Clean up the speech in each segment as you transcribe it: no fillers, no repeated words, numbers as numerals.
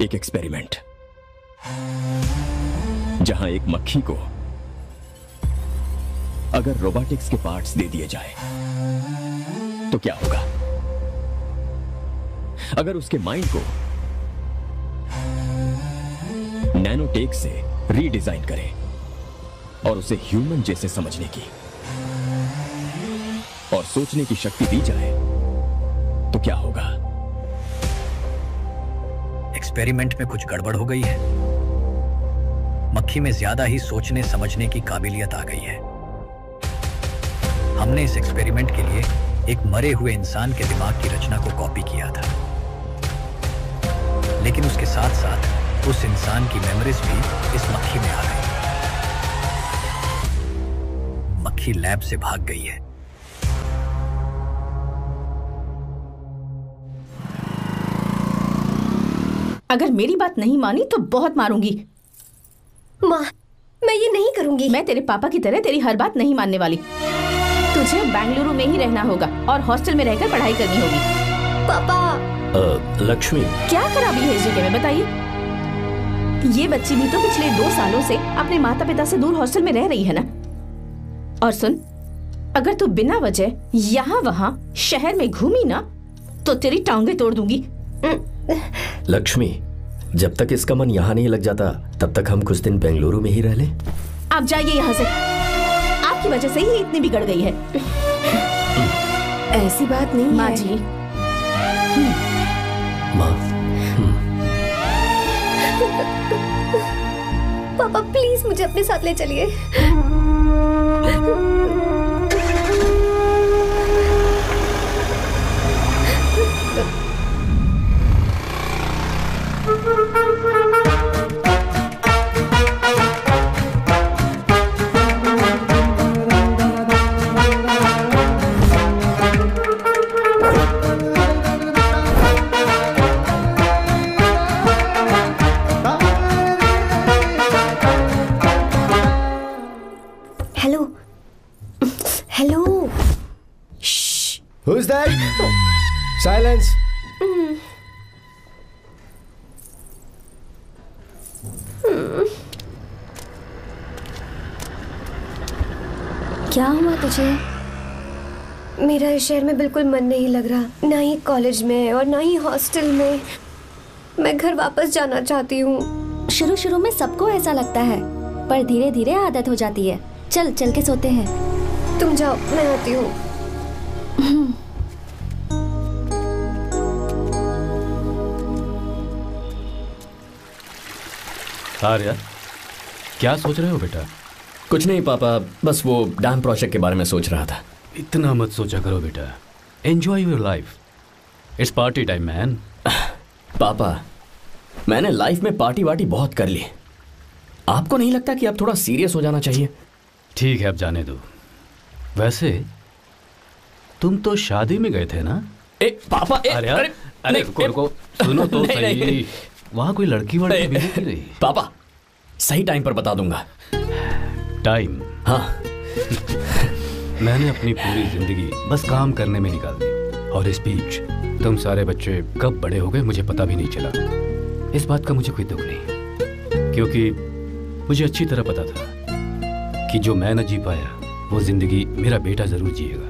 एक एक्सपेरिमेंट, जहां एक मक्खी को अगर रोबोटिक्स के पार्ट्स दे दिए जाए तो क्या होगा? अगर उसके माइंड को नैनोटेक से रीडिजाइन करें और उसे ह्यूमन जैसे समझने की और सोचने की शक्ति दी जाए तो क्या होगा? एक्सपेरिमेंट में कुछ गड़बड़ हो गई है। मक्खी में ज्यादा ही सोचने समझने की काबिलियत आ गई है। हमने इस एक्सपेरिमेंट के लिए एक मरे हुए इंसान के दिमाग की रचना को कॉपी किया था, लेकिन उसके साथ साथ उस इंसान की मेमोरीज भी इस मक्खी में आ गई। मक्खी लैब से भाग गई है। अगर मेरी बात नहीं मानी तो बहुत मारूंगी। माँ, मैं ये नहीं करूंगी। मैं तेरे पापा की तरह तेरी हर बात नहीं मानने वाली। तुझे बेंगलुरु में ही रहना होगा और हॉस्टल में रहकर पढ़ाई करनी होगी। पापा। लक्ष्मी, क्या खराबी है इस जगह में बताइए? ये बच्ची भी तो पिछले 2 सालों से अपने माता पिता से दूर हॉस्टल में रह रही है ना। और सुन, अगर तू बिना वजह यहाँ वहाँ शहर में घूमी ना तो तेरी टांगे तोड़ दूंगी। लक्ष्मी, जब तक इसका मन यहाँ नहीं लग जाता तब तक हम कुछ दिन बेंगलुरु में ही रह लें। आप जाइए यहाँ से। आपकी वजह से ही इतनी बिगड़ गई है। ऐसी बात नहीं माँ है। जी। माँ। पापा प्लीज मुझे अपने साथ ले चलिए। Who's that? Silence. क्या हुआ तुझे? मेरा इस शहर में बिल्कुल मन नहीं लग रहा, ना ही कॉलेज में और ना ही हॉस्टल में। मैं घर वापस जाना चाहती हूँ। शुरू शुरू में सबको ऐसा लगता है, पर धीरे धीरे आदत हो जाती है। चल चल के सोते हैं। तुम जाओ, मैं आती हूँ। आर्या, क्या सोच रहे हो बेटा? कुछ नहीं पापा, बस वो डैम प्रोजेक्ट के बारे में सोच रहा था। इतना मत सोचा करो बेटा। Enjoy your life. It's party time man. पापा, मैंने लाइफ में पार्टी वार्टी बहुत कर ली। आपको नहीं लगता कि अब थोड़ा सीरियस हो जाना चाहिए? ठीक है, अब जाने दो। वैसे तुम तो शादी में गए थे ना? पापा, अरे रुको, सुनो तो सही। वहां कोई लड़की वड़की मिल नहीं रही? पापा, सही टाइम पर बता दूंगा। टाइम? हाँ। मैंने अपनी पूरी जिंदगी बस काम करने में निकाल दी, और इस बीच तुम सारे बच्चे कब बड़े हो गए मुझे पता भी नहीं चला। इस बात का मुझे कोई दुख नहीं, क्योंकि मुझे अच्छी तरह पता था कि जो मैं न जी पाया वो जिंदगी मेरा बेटा जरूर जिएगा।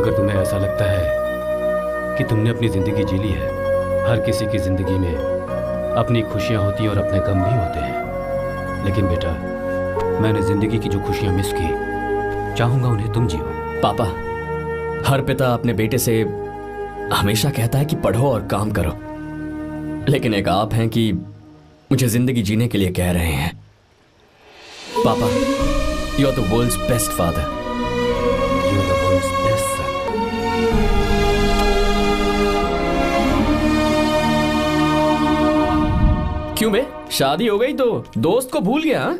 अगर तुम्हें ऐसा लगता है कि तुमने अपनी जिंदगी जी ली है, हर किसी की जिंदगी में अपनी खुशियां होती हैं और अपने गम भी होते हैं, लेकिन बेटा मैंने जिंदगी की जो खुशियां मिस की, चाहूंगा उन्हें तुम जियो। पापा, हर पिता अपने बेटे से हमेशा कहता है कि पढ़ो और काम करो, लेकिन एक आप हैं कि मुझे जिंदगी जीने के लिए कह रहे हैं। पापा, you are the world's best father. You are the world's best son. क्यों बे, शादी हो गई तो दोस्त को भूल गया?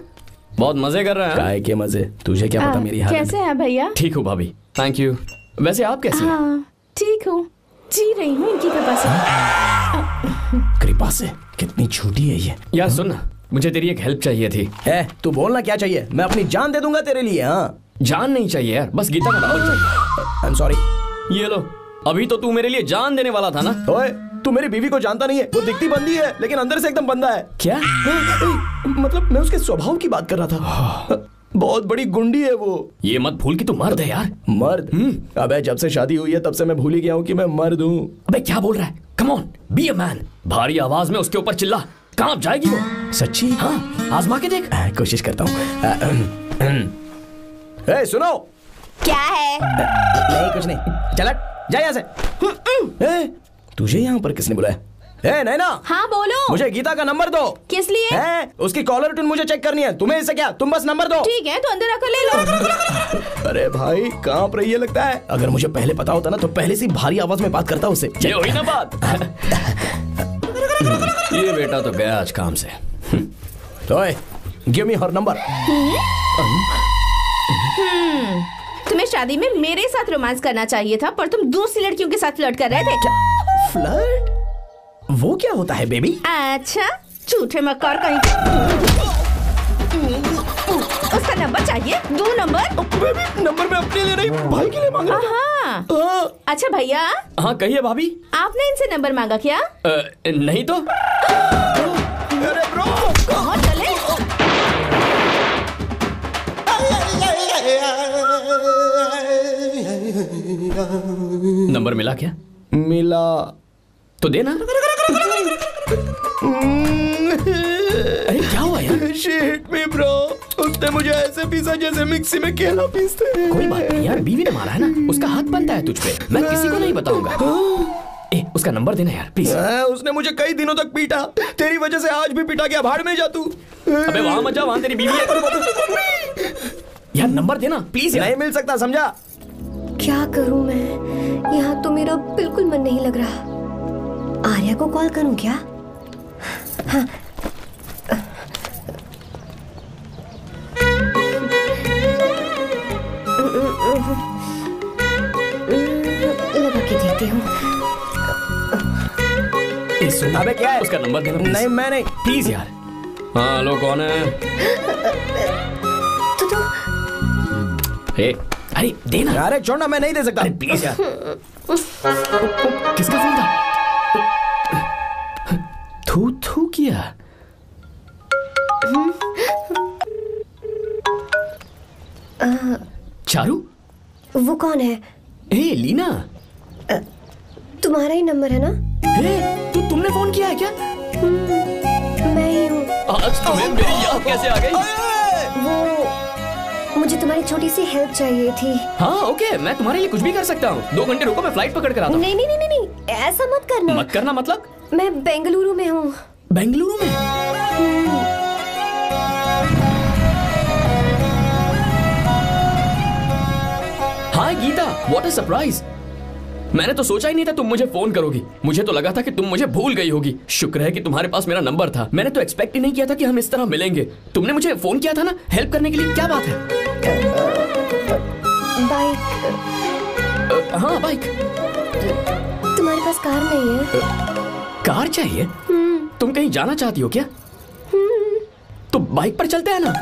बहुत मजे कर रहा है। काय के मजे, तुझे क्या पता मेरी हालत। कैसे हैं भैया? ठीक हूँ भाभी, थैंक यू। वैसे आप कैसी हैं? हाँ, ठीक हूँ, जी रही हूँ इनकी कृपा से। कृपा से? कितनी झूठी है ये। यार सुन ना, मुझे तेरी एक हेल्प चाहिए थी। है, तू बोलना क्या चाहिए? मैं अपनी जान दे दूंगा तेरे लिए। हाँ, जान नहीं चाहिए यार, बस गीता का दामन चाहिए। I am sorry. ये लो, अभी तो तू मेरे लिए जान देने वाला था ना। ओए, तू मेरी बीवी को जानता नहीं है। वो दिखती बंदी है लेकिन अंदर से एकदम बंदा है। क्या? मतलब मैं उसके स्वभाव की बात कर रहा था। बहुत बड़ी गुंडी है वो। ये मत भूल कि तू मर्द है यार। मर्द? अबे जब से शादी हुई है तब से मैं भूल ही गया हूँ कि मैं मर्द हूँ। अबे क्या बोल रहा है? Come on, be a man. भारी आवाज में उसके ऊपर चिल्ला। कहाँ जाएगी वो? सच्ची? हाँ, आजमा के देख। कोशिश करता हूँ। सुनो। क्या है? नहीं कुछ नहीं, चल जा यहाँ से। तुझे यहाँ पर किसने बुलाया? नैना। हाँ बोलो। मुझे गीता का नंबर दो। किस लिए? उसकी कॉलर ट्यून मुझे चेक करनी है। तुम्हें इससे क्या, तुम बस नंबर दो। ठीक है तो अंदर आकर ले लो। अरे भाई कांप रही है लगता है। अगर मुझे पहले पता होता ना तो पहले से भारी आवाज में बात करता उससे। ये हुई ना बात। ये बेटा तो गया आज काम से। गिव मी हर नंबर। तुम्हें शादी में मेरे साथ रोमांस करना चाहिए था, पर तुम दूसरी लड़कियों के साथ फ्लर्ट कर रहे थे। फ्लर्ट? वो क्या होता है बेबी? अच्छा, झूठे मक्कार कहीं। उसका नंबर चाहिए? दो नंबर। बेबी नंबर मैं अपने लिए नहीं भाई के लिए मांग रहा था। अच्छा भैया। हाँ कहिए भाभी। आपने इनसे नंबर मांगा क्या? नहीं तो। अरे ब्रो कहाँ चले? नंबर मिला क्या? मिला तो देना। अरे क्या हुआ यार? शिट मी ब्रो, उसने मुझे ऐसे पीसा जैसे मिक्सी में केला पीसते हैं। कोई बात नहीं यार, बीवी ने मारा है ना, उसका हाथ बनता है तुझ पे। मैं किसी को नहीं बताऊंगा। उसका नंबर देना यार प्लीज। उसने मुझे कई दिनों तक पीटा, तेरी वजह से आज भी पीटा गया। भाड़ में जा तू। अबे वहां मत जा, वहां तेरी बीवी है। यार नंबर देना प्लीज। नहीं मिल सकता, समझा? क्या करूं मैं? यहाँ तो मेरा बिल्कुल मन नहीं लग रहा। आर्या को कॉल करूं क्या? हाँ। लगा के देती हूँ। अबे क्या है? उसका नंबर देना। नहीं मैं नहीं। प्लीज यार। हाँ हेलो, कौन है? तो अरे देना। अरे छोड़ना, मैं नहीं दे सकता। प्लीज यार। किसका फोन था? थू थू किया। चारू? वो कौन है? लीना। तुम्हारा ही नंबर है ना? तुमने फोन किया है क्या? मैं ही हूँ। आज तुम्हें मेरी याद कैसे आ गई? वो मुझे तुम्हारी छोटी सी हेल्प चाहिए थी। हाँ ओके, मैं तुम्हारे लिए कुछ भी कर सकता हूँ। 2 घंटे रुको, मैं फ्लाइट पकड़ कर आता हूँ। नहीं नहीं नहीं नहीं, ऐसा मत करना। मत करना मतलब? मैं बेंगलुरु में हूँ। बेंगलुरु में? हाय गीता, व्हाट अ सरप्राइज। मैंने तो सोचा ही नहीं था तुम मुझे फोन करोगी। मुझे तो लगा था कि तुम मुझे भूल गई होगी। शुक्र है कि तुम्हारे पास मेरा नंबर था। मैंने तो एक्सपेक्ट ही नहीं किया था कि हम इस तरह मिलेंगे। तुमने मुझे फोन किया था ना हेल्प करने के लिए। क्या बात है? बाइक। हाँ बाइक। तुम्हारे पास कार नहीं है? कार चाहिए? तुम कहीं जाना चाहती हो क्या? तो बाइक पर चलते हैं ना।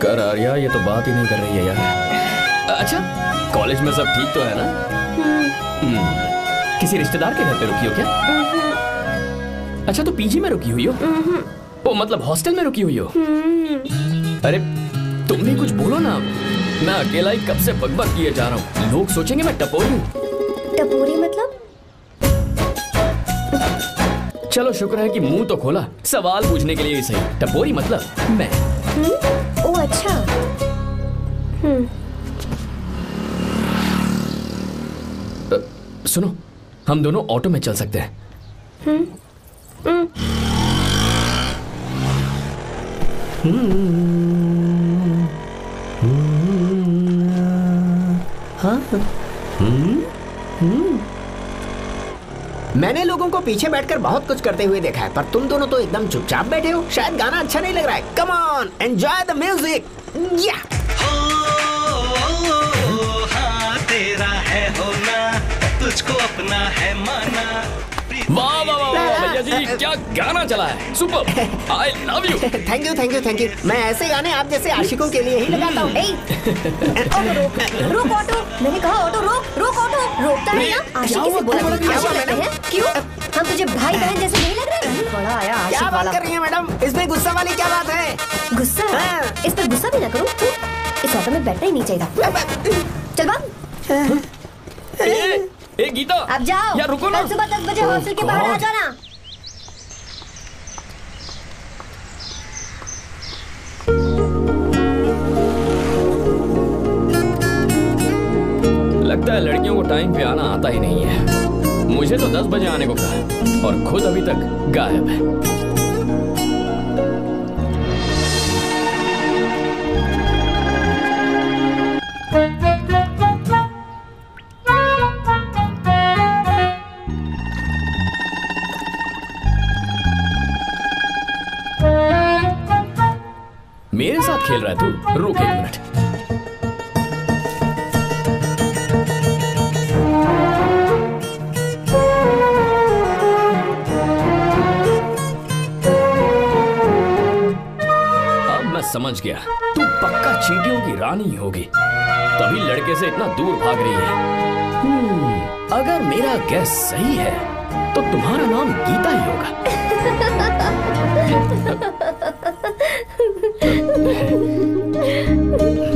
कर आर्या, ये तो बात ही नहीं कर रही है यार। अच्छा कॉलेज में सब ठीक तो है ना? किसी रिश्तेदार के घर पे रुकी हो क्या? अच्छा तो पीजी में रुकी हुई हो? ओ मतलब हॉस्टल में रुकी हुई हो? अरे तुम भी कुछ बोलो ना। मैं अकेला ही कब से बकबक किए जा रहा हूँ। लोग सोचेंगे मैं टपोरी हूँ। टपोरी मतलब? चलो शुक्र है कि मुंह तो खोला। सवाल पूछने के लिए ही सही। टपोरी मतलब मैं। ओ अच्छा। सुनो, हम दोनों ऑटो में चल सकते हैं। मैंने लोगों को पीछे बैठकर बहुत कुछ करते हुए देखा है, पर तुम दोनों तो एकदम चुपचाप बैठे हो। शायद गाना अच्छा नहीं लग रहा है। Come on, enjoy the music. या हाँ तेरा है होना, तुझको अपना है माना, वाह वाह वाह वाह भैया जी, क्या गाना चला है, super, I love you. Thank you thank you thank you. मैं ऐसे गाने आप जैसे आशिकों के लिए ही लगाता हूँ। ऑटो रोक, रुक ऑटो, मैंने कहा ऑटो रोक, रुक ऑटो, रोकता है ना। आशिकी से बोला आशिक लगते हैं, क्यों? हम तुझे भाई बहन जैसे नहीं लग रहे? बड़ा आया आशिक क्या वाला। बात कर रही है मैडम, इसमें गुस्सा वाली क्या बात है? गुस्सा? इस पर गुस्सा भी ना करूँ, इस ऑटो में बैठना ही नहीं चाहिए। चल भाग। ए गीता, अब जाओ, यार रुको ना। कल सुबह 10 बजे हॉस्टल के बाहर आ जाना। लगता है लड़कियों को टाइम पे आना आता ही नहीं है। मुझे तो 10 बजे आने को कहा और खुद अभी तक गायब है। मेरे साथ खेल रहा है तू? रुक एक मिनट। अब मैं समझ गया, तू पक्का चींटियों की रानी होगी, तभी लड़के से इतना दूर भाग रही है। अगर मेरा गैस सही है तो तुम्हारा नाम गीता ही होगा।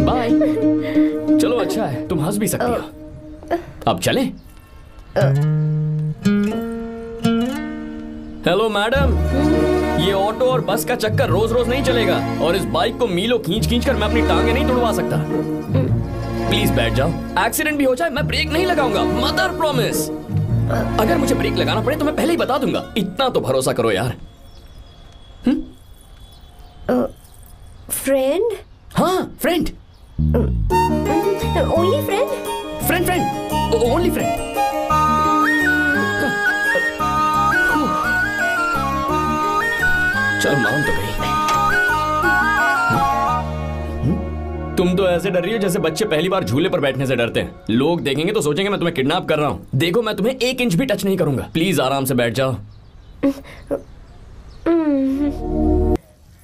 बाय। चलो अच्छा है, तुम हंस भी सकती हो। अब चलें? हेलो मैडम, ये ऑटो और बस का चक्कर रोज रोज नहीं चलेगा और इस बाइक को मीलों खींच खींच कर मैं अपनी टांगे नहीं तुड़वा सकता। प्लीज बैठ जाओ, एक्सीडेंट भी हो जाए मैं ब्रेक नहीं लगाऊंगा, मदर प्रॉमिस। अगर मुझे ब्रेक लगाना पड़े तो मैं पहले ही बता दूंगा, इतना तो भरोसा करो यार। फ्रेंड? हाँ friend. Only friend? Friend friend, only friend. चल मान तो गई। तुम तो ऐसे डर रही हो जैसे बच्चे पहली बार झूले पर बैठने से डरते हैं। लोग देखेंगे तो सोचेंगे मैं तुम्हें किडनैप कर रहा हूँ। देखो मैं तुम्हें 1 इंच भी टच नहीं करूंगा, प्लीज आराम से बैठ जाओ।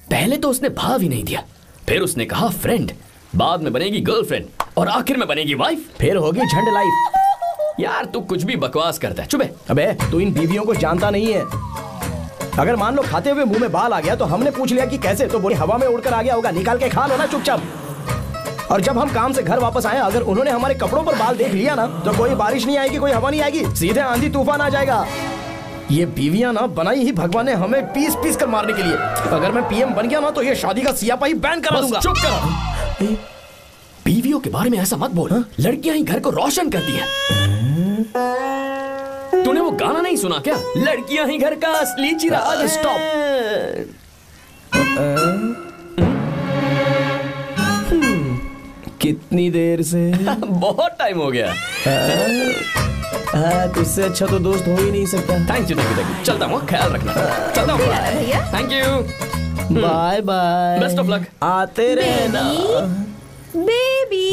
पहले तो उसने भाव ही नहीं दिया, फिर उसने कहा फ्रेंड, बाद में बनेगी गर्लफ्रेंड और आखिर में बनेगी वाइफ, फिर होगी झंड लाइफ। यार तू कुछ भी बकवास करता है, चुप है। अबे तू इन बीवियों को जानता नहीं है। अगर मान लो खाते हुए मुंह में बाल आ गया तो हमने पूछ लिया कि कैसे, तो बोले हवा में उड़कर आ गया होगा, निकाल के खा लो ना चुपचाप। और जब हम काम से घर वापस आए, अगर उन्होंने हमारे कपड़ों पर बाल देख लिया ना, तो कोई बारिश नहीं आएगी, कोई हवा नहीं आएगी, सीधे आंधी तूफान आ जाएगा। ये बीवियां ना बनाई ही भगवान ने हमें पीस पीस कर मारने के लिए। अगर मैं पीएम बन गया ना तो ये शादी का सियापाही बैन करा दूंगा। चुप करो। बीवियों के बारे में ऐसा मत बोल, लड़कियां ही घर को रोशन करती हैं। तूने वो गाना नहीं सुना क्या, लड़कियां ही घर का असली चिराग। स्टॉप। कितनी देर से? बहुत टाइम हो गया। तुझसे अच्छा तो दोस्त हो ही नहीं सकता। Thank you thank you thank you. चलता हूँ, ख्याल रखना। चलता हूँ, thank you, bye bye, best of luck. आते रहना बेबी।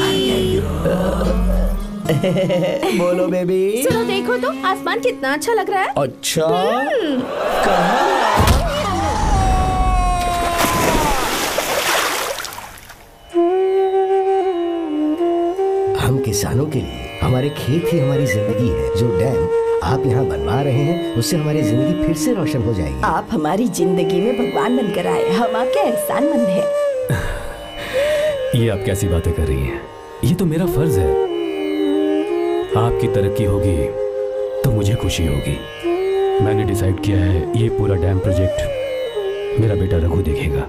बोलो बेबी। सुनो देखो तो आसमान कितना अच्छा लग रहा है। अच्छा कहाँ? हम किसानों के लिए हमारे खेत ही हमारी जिंदगी है। जो डैम आप यहाँ बनवा रहे हैं उससे हमारी जिंदगी फिर से रोशन हो जाएगी। आप हमारी जिंदगी में भगवान बनकर आए, हम आपके एहसानमंद हैं। ये आप कैसी बातें कर रही हैं? ये तो मेरा फर्ज है। आपकी तरक्की होगी तो मुझे खुशी होगी। मैंने डिसाइड किया है ये पूरा डैम प्रोजेक्ट मेरा बेटा रघु देखेगा।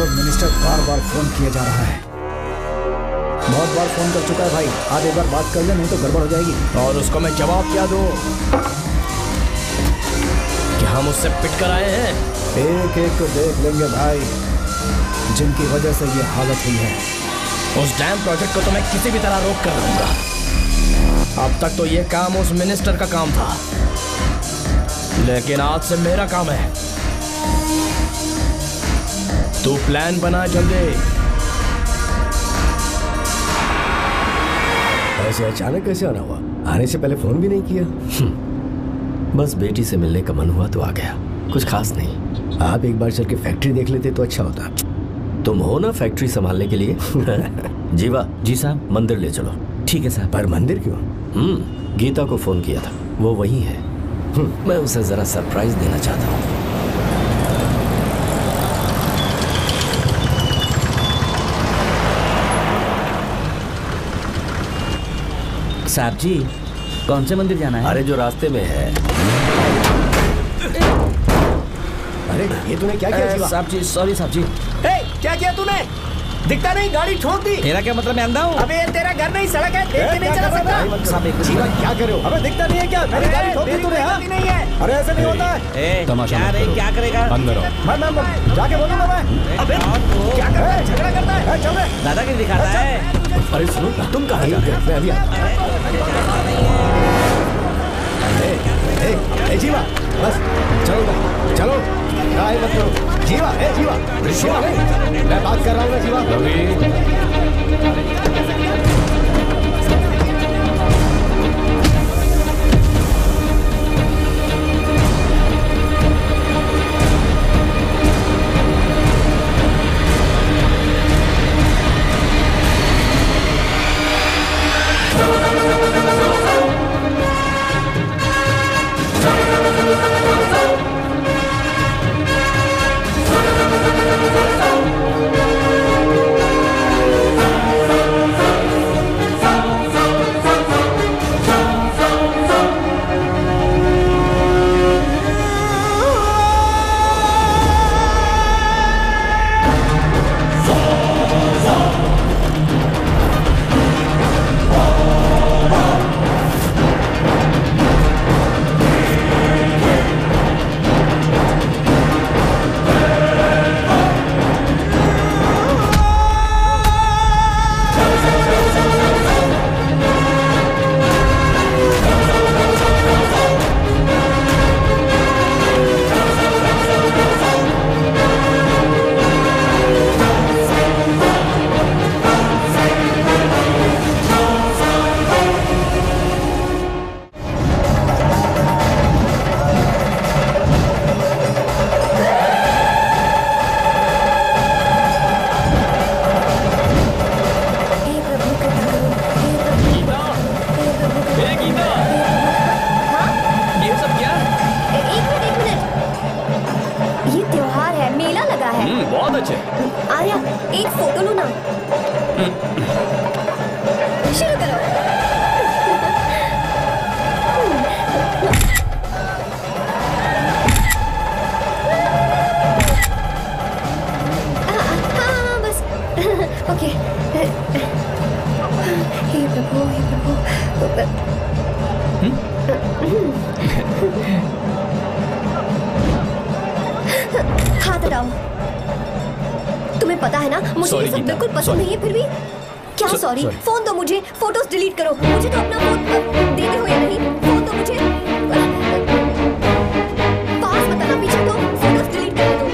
मिनिस्टर बार बार फोन किया जा रहा है। बहुत बार फोन कर चुका है भाई, आप एक बार बात कर ले, नहीं तो गड़बड़ हो जाएगी। और उसको मैं जवाब क्या दूं? क्या हम उससे पिट कर आए हैं? एक एक को देख लेंगे भाई, जिनकी वजह से ये हालत हुई है। उस डैम प्रोजेक्ट को तो मैं किसी भी तरह रोक कर रहूंगा। अब तक तो ये काम उस मिनिस्टर का काम था, लेकिन आज से मेरा काम है। तू प्लान बना जल्दी। ऐसे अचानक कैसे आना हुआ? आने से पहले फोन भी नहीं किया? बस बेटी से मिलने का मन हुआ तो आ गया, कुछ खास नहीं। आप एक बार चल के फैक्ट्री देख लेते तो अच्छा होता। तुम हो ना फैक्ट्री संभालने के लिए। जीवा। जी साहब। मंदिर ले चलो। ठीक है साहब। पर मंदिर क्यों? गीता को फोन किया था, वो वही है। मैं उसे जरा सरप्राइज देना चाहता हूँ। साहब जी, कौन से मंदिर जाना है? अरे जो रास्ते में है। अरे ये तूने क्या किया? साहब जी सॉरी साहब जी। क्या किया तूने? दिखता नहीं, गाड़ी ठोक दी। तेरा क्या मतलब, मैं अंधा हूँ? अबे तेरा घर नहीं, सड़क है, देख के नहीं चला सकता। जीवा क्या कर रहे हो? अबे दिखता नहीं है क्या? मेरी गाड़ी ठोक दी तूने? हाँ नहीं है। अरे ऐसे नहीं होता है। तमाशा मत करो। क्या करेगा? अंदर आओ। मैं जाके बोलूंगा मैं। अबे क्या कर रहा है? झगड़ा करता है? चल रहे दादागिरी दिखाता है। अरे सुनो, तुम कहाँ जा रहे हो? मैं अभी जीवा बस चलो चलो, मत करो। जीवा जीवा जीवा, मैं बात कर रहा हूँ ना जीवा। आर्या, एक फोटो लो ना। शुरू करो। हाँ बस ओके। हे प्रभु, हे प्रभु। हाथ हटाओ। तुम्हें पता है ना, मुझे ये सब बिल्कुल पसंद नहीं है, फिर भी क्या सॉरी? फोन दो मुझे, फोटोज डिलीट करो। मुझे तो अपना फोन देते हो या नहीं? फोन दो मुझे। पास बताना, पीछे दो, फोटोज डिलीट कर दो।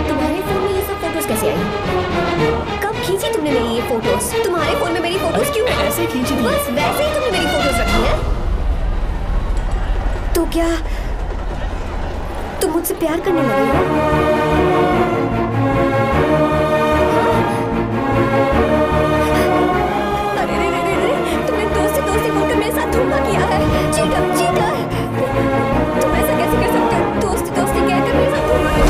तुम्हारे फोन में ये सब फोटोज कैसे आई? खींची तुमने मेरी ये फोटोज? तुम्हारे फोन में मेरी फोटोज क्यों? ऐसे खींची थी। बस वैसे ही तुमने मेरी फोटोज रखी है। तो क्या तुम मुझसे प्यार करने लगे हो? अरे रे रे रे, तुमने दोस्ती दोस्ती बोलकर मेरे साथ धोखा किया है। चीटर, चीटर, तुम ऐसा कैसे कर सकते हो? दोस्ती दोस्ती कहकर मेरे साथ धोखा किया।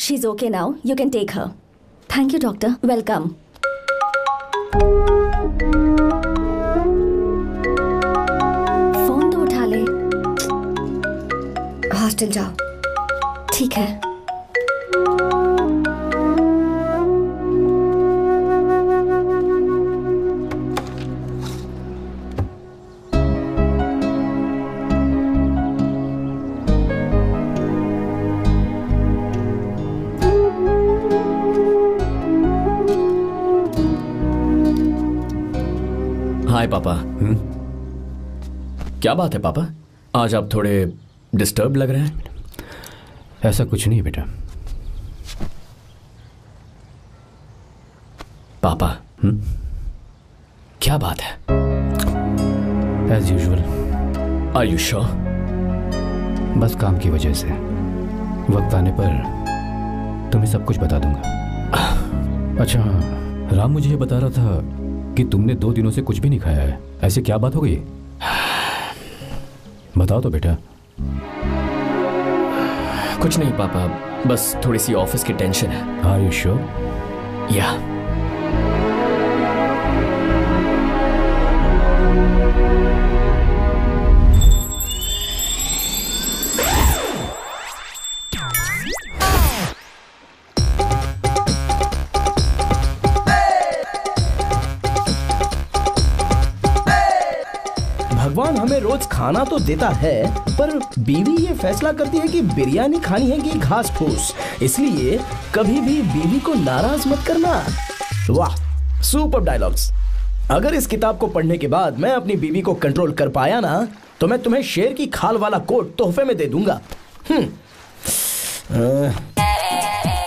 She is okay now, you can take her. Thank you doctor, welcome. Phone तो उठा ले। हॉस्टल जाओ। ठीक है। हाय पापा। क्या बात है पापा, आज आप थोड़े डिस्टर्ब लग रहे हैं। ऐसा कुछ नहीं बेटा। पापा क्या बात है? As usual. Are you sure? बस काम की वजह से। वक्त आने पर तुम्हें सब कुछ बता दूंगा। अच्छा राम मुझे ये बता रहा था कि तुमने 2 दिनों से कुछ भी नहीं खाया है, ऐसे क्या बात हो गई? बताओ तो बेटा। कुछ नहीं पापा, बस थोड़ी सी ऑफिस की टेंशन है। Are you sure? या। भगवान हमें रोज खाना तो देता है, पर बीवी ये फैसला करती है कि बिरयानी खानी है कि घास फूस। इसलिए कभी भी बीवी को नाराज मत करना। वाह, सुपर डायलॉग्स। अगर इस किताब को पढ़ने के बाद मैं अपनी बीवी को कंट्रोल कर पाया ना, तो मैं तुम्हें शेर की खाल वाला कोट तोहफे में दे दूंगा।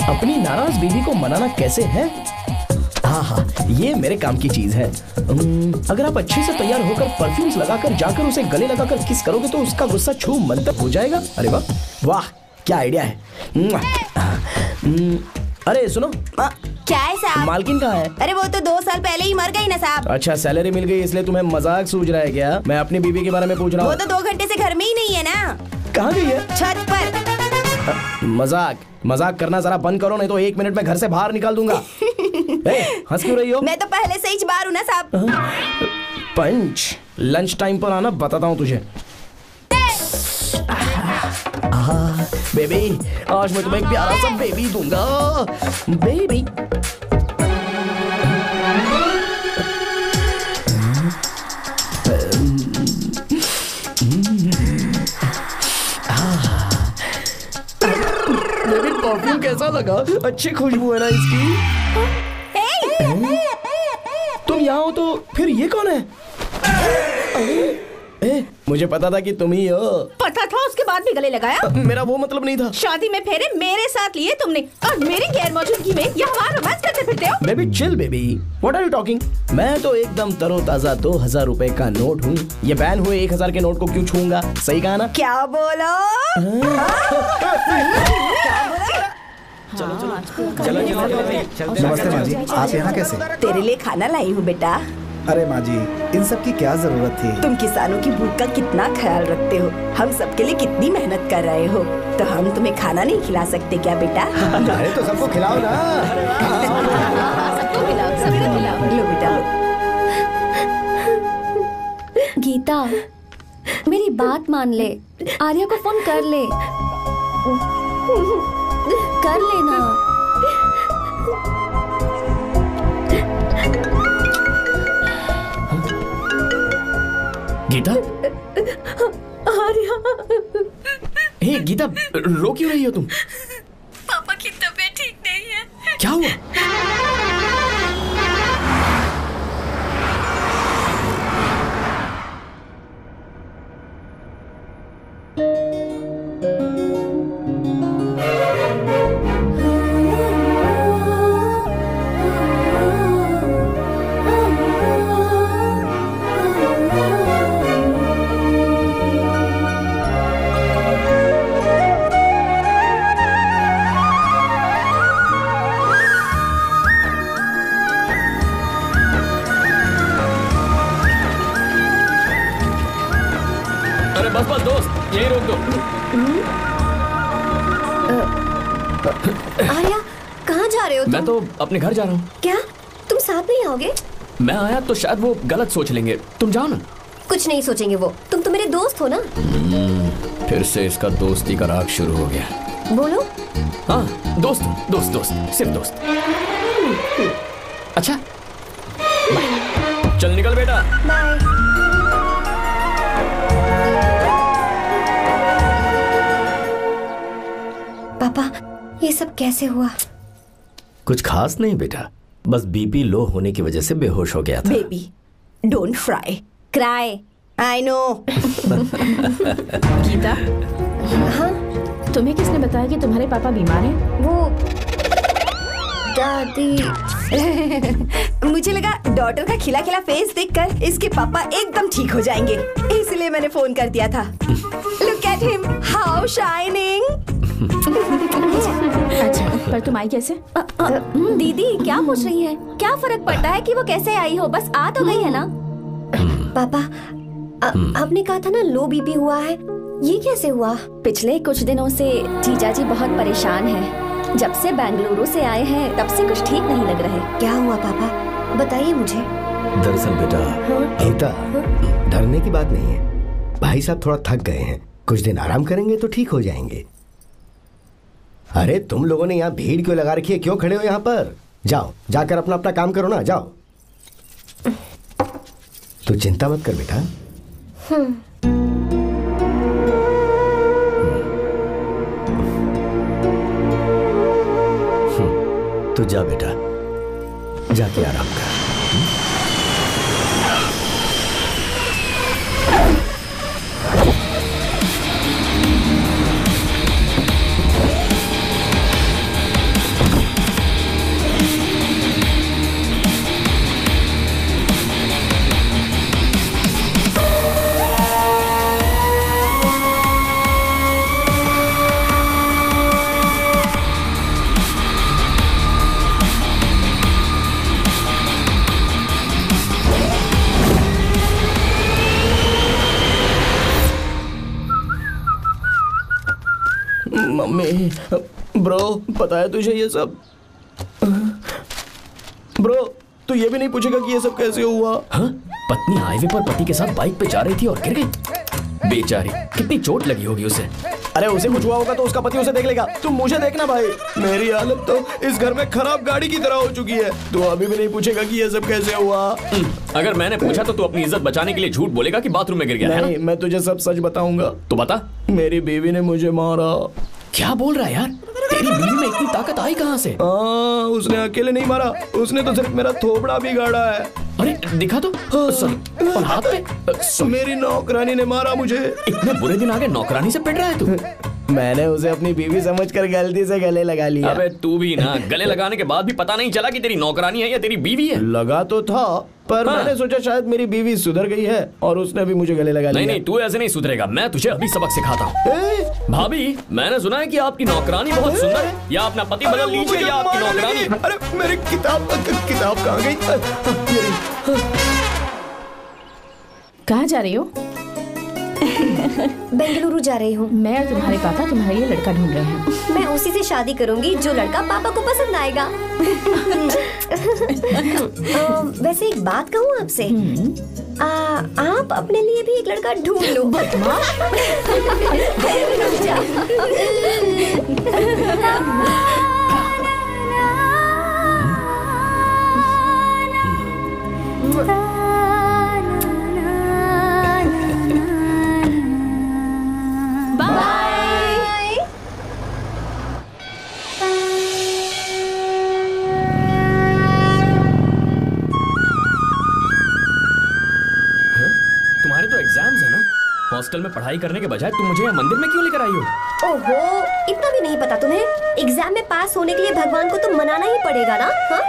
अपनी नाराज बीवी को मनाना कैसे है? हाँ, ये मेरे काम की चीज है। अगर आप अच्छे से तैयार होकर परफ्यूम्स लगाकर जाकर उसे गले लगाकर किस करोगे तो उसका गुस्सा छू मंतर हो जाएगा। अरे वाह वाह, क्या आइडिया है। अरे सुनो। क्या है साहब? मालकिन कहाँ है? अरे वो तो 2 साल पहले ही मर गई ना साहब। अच्छा, सैलरी मिल गई इसलिए तुम्हें मजाक सूझ रहा है क्या? मैं अपनी बीवी के बारे में पूछ रहा हूँ। वो तो 2 घंटे से घर में ही नहीं है ना। कहाँ गई है? छत पर। मजाक करना जरा बंद करो, नहीं तो 1 मिनट में घर से बाहर निकाल दूंगा। हंस क्यों रही हो? मैं तो पहले से ही बाहर हूँ ना साहब। पंच, लंच टाइम पर आना, बताता हूँ तुझे। बेबी, आज मैं तुम्हें एक प्यारा सा बेबी दूंगा। बेबी। बेबी, परफ्यूम कैसा लगा? अच्छी खुशबू है ना इसकी। तुम यहाँ हो तो फिर ये कौन है? मुझे पता था कि तुम ही हो। पता था, उसके बाद भी गले लगाया? मेरा वो मतलब नहीं था। शादी में फेरे मेरे साथ लिए तुमने और मेरी गैर मौजूदगी में यहाँ रोमांस करते फिरते हो। Baby chill baby, what are you talking? मैं तो एकदम तरोताजा 2000 रुपए का नोट हूँ। ये बैन हुए 1000 के नोट को क्यों छूंगा? सही कहा ना? क्या बोलो? नमस्ते माँ जी, आप यहाँ कैसे? तेरे लिए खाना लाई हूँ बेटा। अरे माँ जी, इन सब की क्या जरूरत थी? तुम किसानों की भूख का कितना ख्याल रखते हो, हम सबके लिए कितनी मेहनत कर रहे हो, तो हम तुम्हें खाना नहीं खिला सकते क्या बेटा? अरे तो सबको खिलाओ ना। सबको खिलाओ। लो बेटा लो। गीता, मेरी बात मान ले, आर्या को फोन कर ले। कर लेना। गीता? आर्या। हे गीता, रो क्यों रही हो तुम? पापा की तबीयत ठीक नहीं है। क्या हुआ? आर्या, कहाँ जा रहे हो तुम? मैं तो अपने घर जा रहा हूँ। क्या तुम साथ नहीं आओगे? मैं आया तो शायद वो गलत सोच लेंगे, तुम जाओ ना। कुछ नहीं सोचेंगे वो, तुम तो मेरे दोस्त हो ना। फिर से इसका दोस्ती का राग शुरू हो गया। बोलो। हाँ, दोस्त दोस्त दोस्त, सिर्फ दोस्त। अच्छा बाय। चल निकल बेटा। बाय। पापा, ये सब कैसे हुआ? कुछ खास नहीं बेटा, बस बीपी लो होने की वजह से बेहोश हो गया था। Baby, don't fry, cry, I know. Gita, हाँ? तुम्हें किसने बताया कि तुम्हारे पापा बीमार हैं? वो दादी। मुझे लगा डॉटर का खिला खिला फेस देखकर इसके पापा एकदम ठीक हो जाएंगे, इसलिए मैंने फोन कर दिया था। Look at him, how shining. अच्छा, पर तुम आई कैसे? दीदी क्या पूछ रही है? क्या फर्क पड़ता है कि वो कैसे आई हो, बस आ तो गई है ना। पापा, आपने कहा था ना लो बीपी हुआ है, ये कैसे हुआ? पिछले कुछ दिनों से जीजा जी बहुत परेशान हैं। जब से बेंगलुरु से आए हैं तब से कुछ ठीक नहीं लग रहे। क्या हुआ पापा, बताइए मुझे। दरअसल बेटा, गीता, डरने की बात नहीं है। भाई साहब थोड़ा थक गए हैं, कुछ दिन आराम करेंगे तो ठीक हो जाएंगे। अरे तुम लोगों ने यहाँ भीड़ क्यों लगा रखी है? क्यों खड़े हो यहाँ पर? जाओ, जाकर अपना अपना काम करो ना, जाओ। तू चिंता मत कर बेटा। तू जा बेटा, जाके आराम कर। मम्मी, ब्रो, पता है तुझे ये सब? ब्रो, तू ये भी नहीं पूछेगा कि ये सब कैसे हुआ? हाँ? पत्नी हाईवे पर पति के साथ बाइक पे जा रही थी और गिर गई। बेचारी, कितनी चोट लगी होगी उसे। अरे उसे कुछ हुआ होगा तो उसका पति उसे देख लेगा, तुम मुझे देखना भाई। मेरी हालत तो इस घर में खराब गाड़ी की तरह हो चुकी है। तू अभी भी नहीं पूछेगा कि ये सब कैसे हुआ? अगर मैंने पूछा तो तू अपनी इज्जत बचाने के लिए झूठ बोलेगा कि बाथरूम में गिर गया। नहीं, मैं तुझे सब सच बताऊंगा। तो बता। मेरी बीवी ने मुझे मारा। क्या बोल रहा है यार? तेरी बीवी में इतनी ताकत आई कहाँ से? उसने अकेले नहीं मारा, उसने तो सिर्फ मेरा थोबड़ा बिगाड़ा है। अरे दिखा तो। सॉरी, और हाथ पे? मेरी नौकरानी ने मारा मुझे। इतने बुरे दिन आ गए, नौकरानी से पिट रहा है तू? मैंने उसे अपनी बीवी समझकर गलती से गले लगा लिया। अबे तू भी ना, गले लगाने के बाद भी पता नहीं चला कि तेरी नौकरानी है या तेरी बीवी है? लगा तो था, पर मैंने सोचा शायद मेरी बीवी सुधर गई है और उसने भी मुझे गले लगा लिया। नहीं, तू ऐसे नहीं सुधरेगा, मैं तुझे अभी सबक सिखाता हूँ। भाभी, मैंने सुना है कि आपकी नौकरानी बहुत सुंदर है, या अपना पति बदल लीजिए या आपकी नौकरानी। अरे मेरी किताब कहाँ गई? कहाँ जा रही हो? बेंगलुरु जा रही हूँ। मैं और तुम्हारे पापा तुम्हारे लिए लड़का ढूंढ रहे हैं। मैं उसी से शादी करूंगी जो लड़का पापा को पसंद आएगा। वैसे एक बात कहूँ आपसे, आप अपने लिए भी एक लड़का ढूंढ लो। बदमाश। हॉस्टल में पढ़ाई करने के बजाय तुम मुझे यहाँ मंदिर में क्यों लेकर आई हो? ओहो, इतना भी नहीं पता तुम्हें? एग्जाम में पास होने के लिए भगवान को तो मनाना ही पड़ेगा ना? हाँ?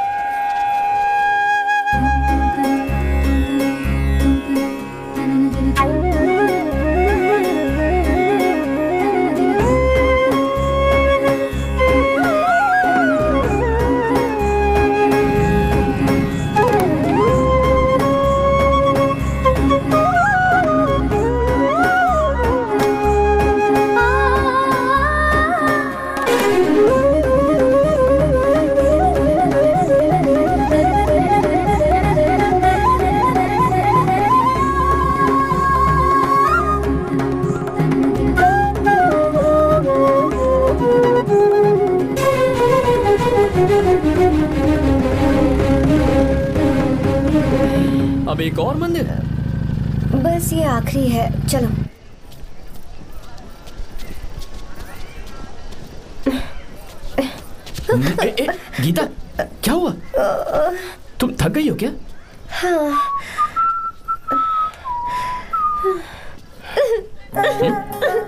अब एक और मंदिर? बस ये आखिरी है, चलो। गीता, क्या हुआ? तुम थक गई हो क्या? हाँ।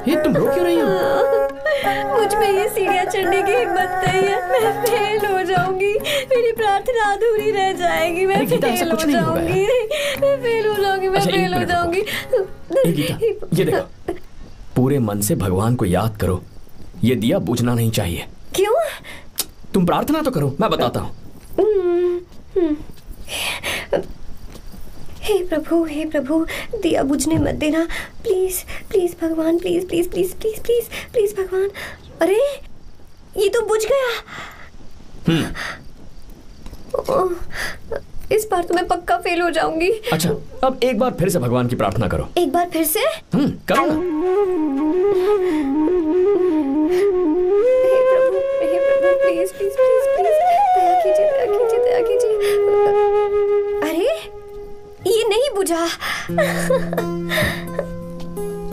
ये तुम रो क्यों रही हो? मुझ में ये सीढ़ियाँ चढ़ने की हिम्मत नहीं है। मैं फेल हो जाऊंगी, मेरी प्रार्थना अधूरी रह जाएगी। मैं फेल हो जाऊंगी, मैं फेल हो जाऊंगी, मैं फेल हो जाऊंगी। गीता, ये देखो, पूरे मन से भगवान को याद करो। ये दिया बुझना नहीं चाहिए। क्यों? तुम प्रार्थना तो करो, मैं बताता हूँ। हे प्रभु, दिया बुझने मत देना, प्लीज प्लीज भगवान, please please please please please please भगवान। अरे ये तो बुझ गया। इस बार तो मैं पक्का फेल हो जाऊंगी। अच्छा, अब एक बार फिर से भगवान की प्रार्थना करो। एक बार फिर से? करो ना। हे प्रभु, प्लीज प्लीज प्लीज प्लीज, दया कीजिए, दया कीजिए, दया कीजिए। अरे ये नहीं बुझा।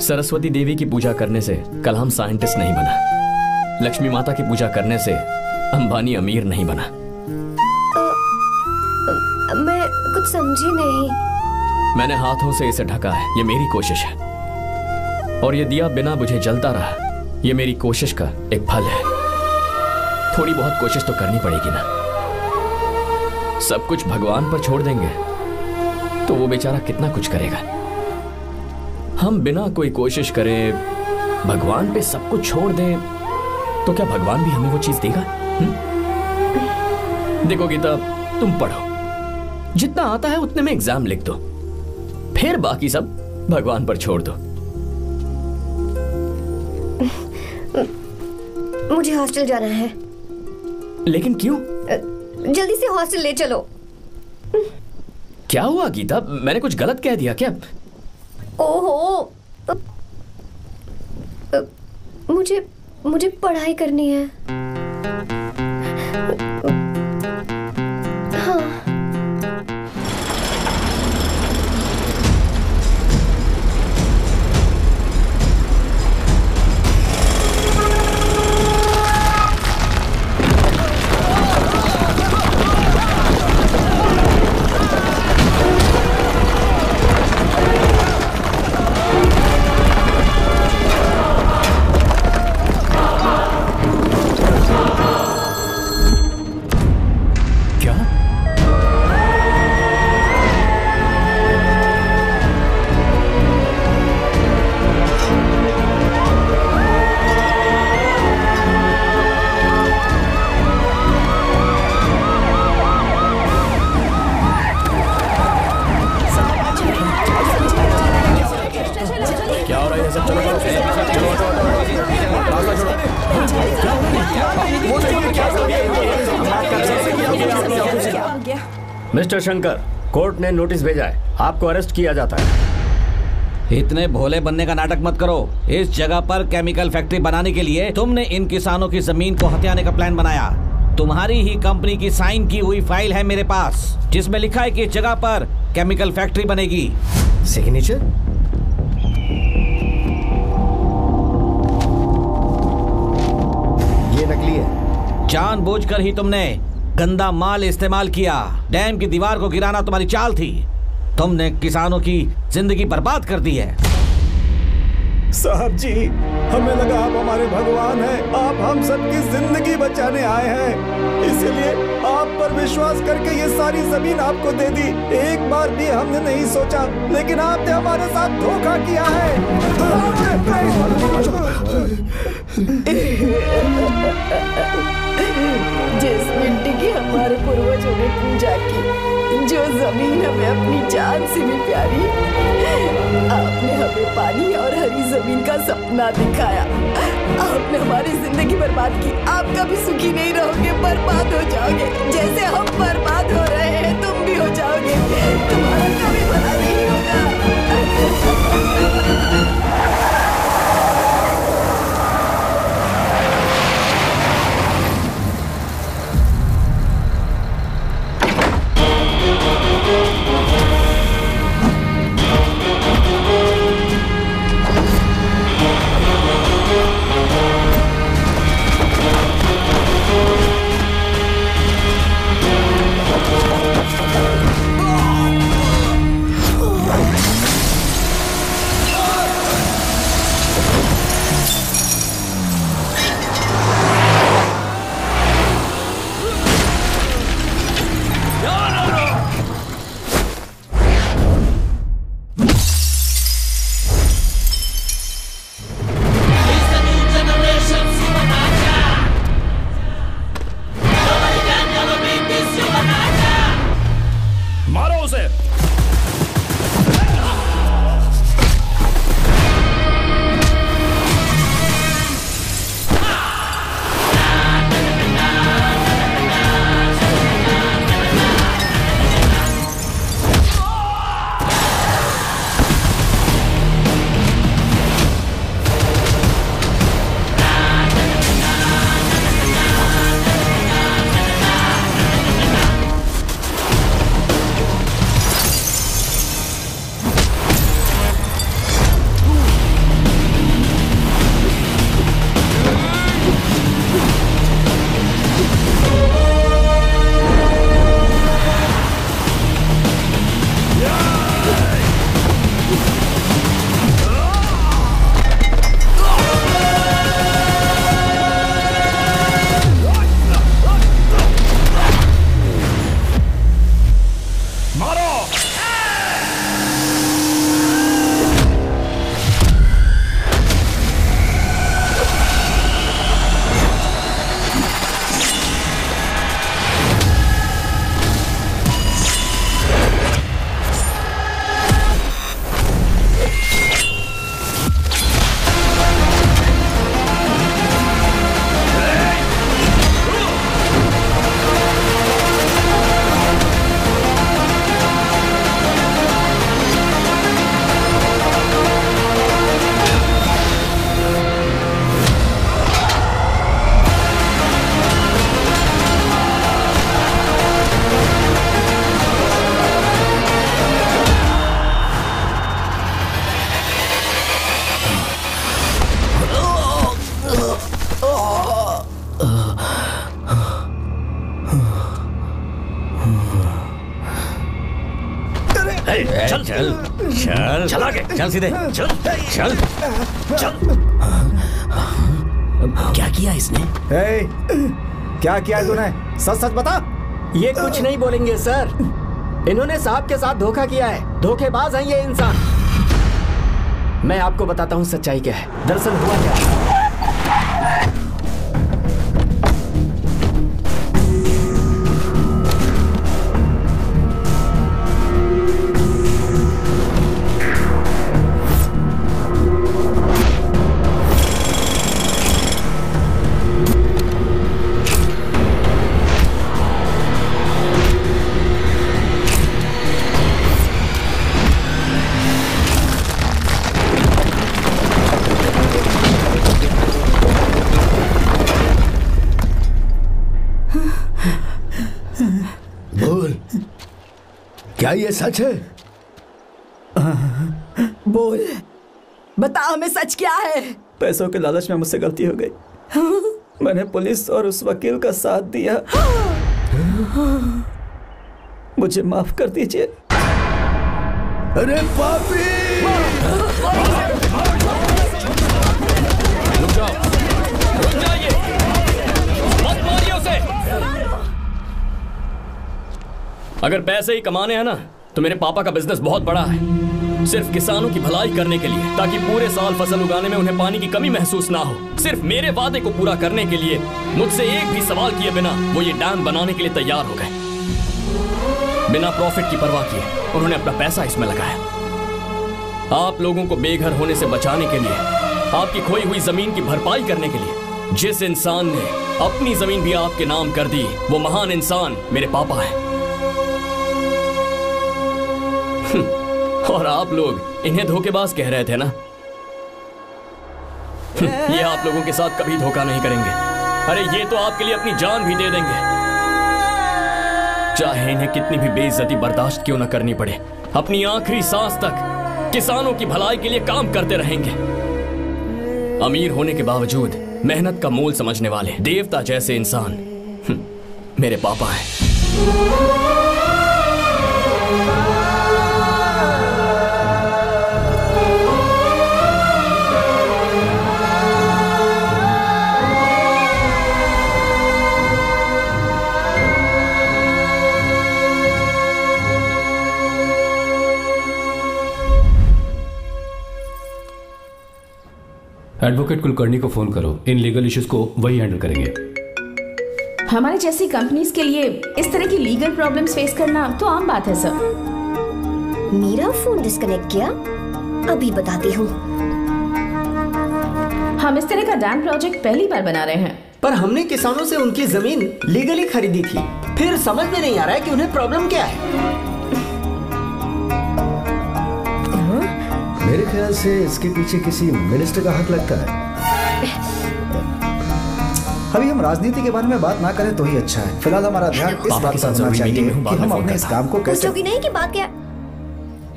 सरस्वती देवी की पूजा करने से कलाम साइंटिस्ट नहीं बना। लक्ष्मी माता की पूजा करने से अंबानी अमीर नहीं बना। मैं कुछ समझी नहीं। मैंने हाथों से इसे ढका है, ये मेरी कोशिश है। और ये दिया बिना बुझे जलता रहा, ये मेरी कोशिश का एक फल है। थोड़ी बहुत कोशिश तो करनी पड़ेगी ना। सब कुछ भगवान पर छोड़ देंगे तो वो बेचारा कितना कुछ करेगा। हम बिना कोई कोशिश करें भगवान पे सब कुछ छोड़ दें तो क्या भगवान भी हमें वो चीज देगा? देखो गीता, तुम पढ़ो, जितना आता है उतने में एग्जाम लिख दो, फिर बाकी सब भगवान पर छोड़ दो। मुझे हॉस्टल जाना है। लेकिन क्यों? जल्दी से हॉस्टल ले चलो। क्या हुआ गीता, मैंने कुछ गलत कह दिया क्या? ओहो, मुझे पढ़ाई करनी है। हाँ। मिस्टर शंकर, कोर्ट ने नोटिस भेजा है, आपको अरेस्ट किया जाता है। इतने भोले बनने का नाटक मत करो। इस जगह पर केमिकल फैक्ट्री बनाने के लिए तुमने इन किसानों की जमीन को हथियाने का प्लान बनाया। तुम्हारी ही कंपनी की साइन की हुई फाइल है मेरे पास, जिसमें लिखा है कि इस जगह पर केमिकल फैक्ट्री बनेगी। सिग्नेचर? ये नकली है। जानबूझकर ही तुमने गंदा माल इस्तेमाल किया। डैम की दीवार को गिराना तुम्हारी चाल थी। तुमने किसानों की जिंदगी बर्बाद कर दी है। साहब जी, हमें लगा आप हमारे भगवान हैं, आप हम सबकी जिंदगी बचाने आए हैं, इसलिए आप पर विश्वास करके ये सारी जमीन आपको दे दी। एक बार भी हमने नहीं सोचा, लेकिन आपने हमारे साथ धोखा किया है। जिस मिट्टी की हमारे पूर्वजों ने पूजा की, जो जमीन हमें अपनी जान से भी प्यारी, आपने हमें पानी और हरी जमीन का सपना दिखाया। आपने हमारी जिंदगी बर्बाद की। आप कभी सुखी नहीं रहोगे, बर्बाद हो जाओगे। जैसे हम बर्बाद हो रहे हैं तुम भी हो जाओगे। तुम्हारा कभी भला नहीं होगा। चल चल चल चल आगे चल सीधे चल चल चल। क्या किया इसने? क्या किया तूने? सच सच बता। ये कुछ नहीं बोलेंगे सर। इन्होंने साहब के साथ धोखा किया है। धोखेबाज हैं ये इंसान। मैं आपको बताता हूँ सच्चाई क्या है। दरअसल हुआ क्या है। क्या ये सच है? बोल, बता हमें सच क्या है? पैसों के लालच में मुझसे गलती हो गई। मैंने पुलिस और उस वकील का साथ दिया। मुझे माफ कर दीजिए। अरे पापी! रुक जाओ, रुक जाइए, मत मारिए उसे। अगर पैसे ही कमाने हैं ना तो मेरे पापा का बिजनेस बहुत बड़ा है, सिर्फ किसानों की भलाई करने के लिए, ताकि पूरे साल फसल उगाने में उन्हें पानी की कमी महसूस ना हो। सिर्फ मेरे वादे को पूरा करने के लिए मुझसे एक भी सवाल किए बिना वो ये डैम बनाने के लिए तैयार हो गए। बिना प्रॉफिट की परवाह किए उन्होंने अपना पैसा इसमें लगाया। आप लोगों को बेघर होने से बचाने के लिए, आपकी खोई हुई जमीन की भरपाई करने के लिए जिस इंसान ने अपनी जमीन भी आपके नाम कर दी, वो महान इंसान मेरे पापा है। और आप लोग इन्हें धोखेबाज कह रहे थे ना? ये आप लोगों के साथ कभी धोखा नहीं करेंगे। अरे ये तो आपके लिए अपनी जान भी दे देंगे, चाहे इन्हें कितनी भी बेइज्जती बर्दाश्त क्यों न करनी पड़े। अपनी आखिरी सांस तक किसानों की भलाई के लिए काम करते रहेंगे। अमीर होने के बावजूद मेहनत का मोल समझने वाले देवता जैसे इंसान मेरे पापा हैं। एडवोकेट कुलकर्णी को फोन करो। इन लीगल इश्यूज को वही हैंडल करेंगे। हमारी जैसी कंपनीज के लिए इस तरह की लीगल प्रॉब्लम्स फेस करना तो आम बात है सर। मेरा फोन डिस्कनेक्ट किया? अभी बताती हूँ। हम इस तरह का डैम प्रोजेक्ट पहली बार बना रहे हैं। पर हमने किसानों से उनकी जमीन लीगली खरीदी थी। फिर समझ में नहीं आ रहा है कि उन्हें प्रॉब्लम क्या है। मेरे ख्याल से इसके पीछे किसी मिनिस्टर का हाथ लगता है। अभी हम राजनीति के बारे में बात ना करें तो ही अच्छा है। फिलहाल हमारा ध्यान इस बात पर होना चाहिए कि हम अपने इस काम को कैसे। पूछोगी नहीं कि बात क्या?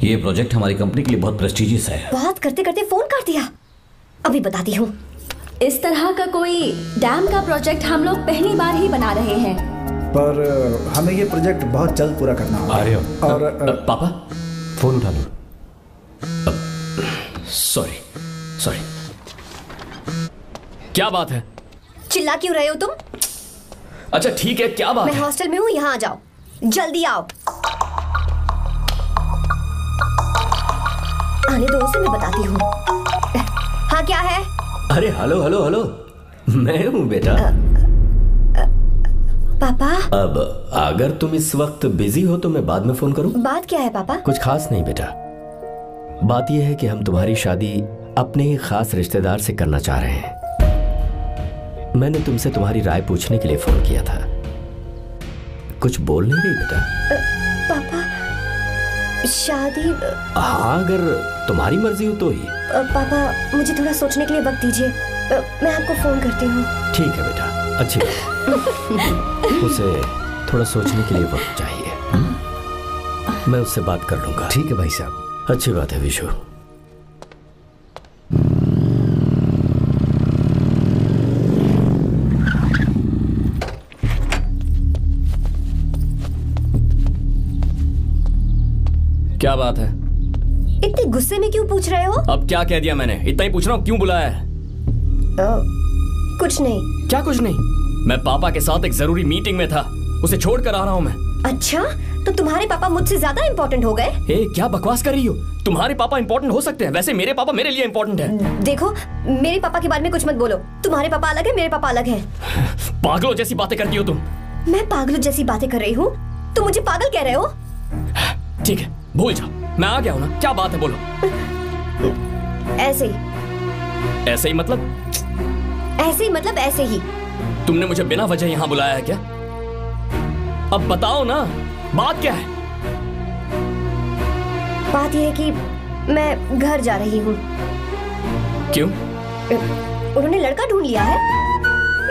ये प्रोजेक्ट हमारी कंपनी के लिए बहुत प्रेस्टिजियस है। बात करते करते फोन कर दिया। अभी बताती हूँ। इस तरह का कोई डैम का प्रोजेक्ट हम लोग पहली बार ही बना रहे हैं, पर हमें ये प्रोजेक्ट बहुत जल्द पूरा करना होगा। आ रहे हो? और पापा फोन उठा लो। Sorry sorry. क्या बात है? चिल्ला क्यों रहे हो तुम? अच्छा ठीक है, क्या बात मैं है? हॉस्टल में हूँ, यहाँ आ जाओ, जल्दी आओ। आने दो उसे, मैं बताती हूँ। हाँ क्या है? अरे हेलो हेलो हेलो, मैं हूँ बेटा। पापा। अब अगर तुम इस वक्त बिजी हो तो मैं बाद में फोन करूं? बात क्या है पापा? कुछ खास नहीं बेटा, बात यह है कि हम तुम्हारी शादी अपने ही खास रिश्तेदार से करना चाह रहे हैं। मैंने तुमसे तुम्हारी राय पूछने के लिए फोन किया था। कुछ बोल नहीं रही बेटा? पापा शादी। हाँ अगर तुम्हारी मर्जी हो तो ही। पापा मुझे थोड़ा सोचने के लिए वक्त दीजिए, मैं आपको फोन करती हूँ। ठीक है बेटा, अच्छी बात। उसे थोड़ा सोचने के लिए वक्त चाहिए। मैं उससे बात कर लूंगा। ठीक है भाई साहब। अच्छी बात है विशु। क्या बात है? इतने गुस्से में क्यों पूछ रहे हो? अब क्या कह दिया मैंने? इतना ही पूछ रहा हूँ, क्यों बुलाया है? कुछ नहीं। क्या कुछ नहीं? मैं पापा के साथ एक जरूरी मीटिंग में था, उसे छोड़कर आ रहा हूँ मैं। अच्छा, तो तुम्हारे पापा मुझसे ज्यादा इम्पोर्टेंट हो गए? क्या बकवास कर रही हो? तुम्हारे पापा इम्पोर्टेंट हो सकते हैं, वैसे मेरे पापा मेरे लिए इम्पोर्टेंट है। देखो, मेरे पापा के बारे में कुछ मत बोलो। तुम्हारे पापा अलग है, मेरे पापा अलग है। पागलों जैसी बातें करती हो तुम। मैं पागलों जैसी बातें कर रही हूँ? तुम मुझे पागल कह रहे हो? ठीक है, भूल जाओ, मैं आ गया हूँ ना। क्या बात है, बोलो। ऐसे ही। ऐसे ही मतलब? ऐसे ही मतलब ऐसे ही। तुमने मुझे बिना वजह यहाँ बुलाया है क्या? अब बताओ ना, बात क्या है? बात यह है कि मैं घर जा रही हूँ। क्यों? उन्होंने लड़का ढूंढ लिया है,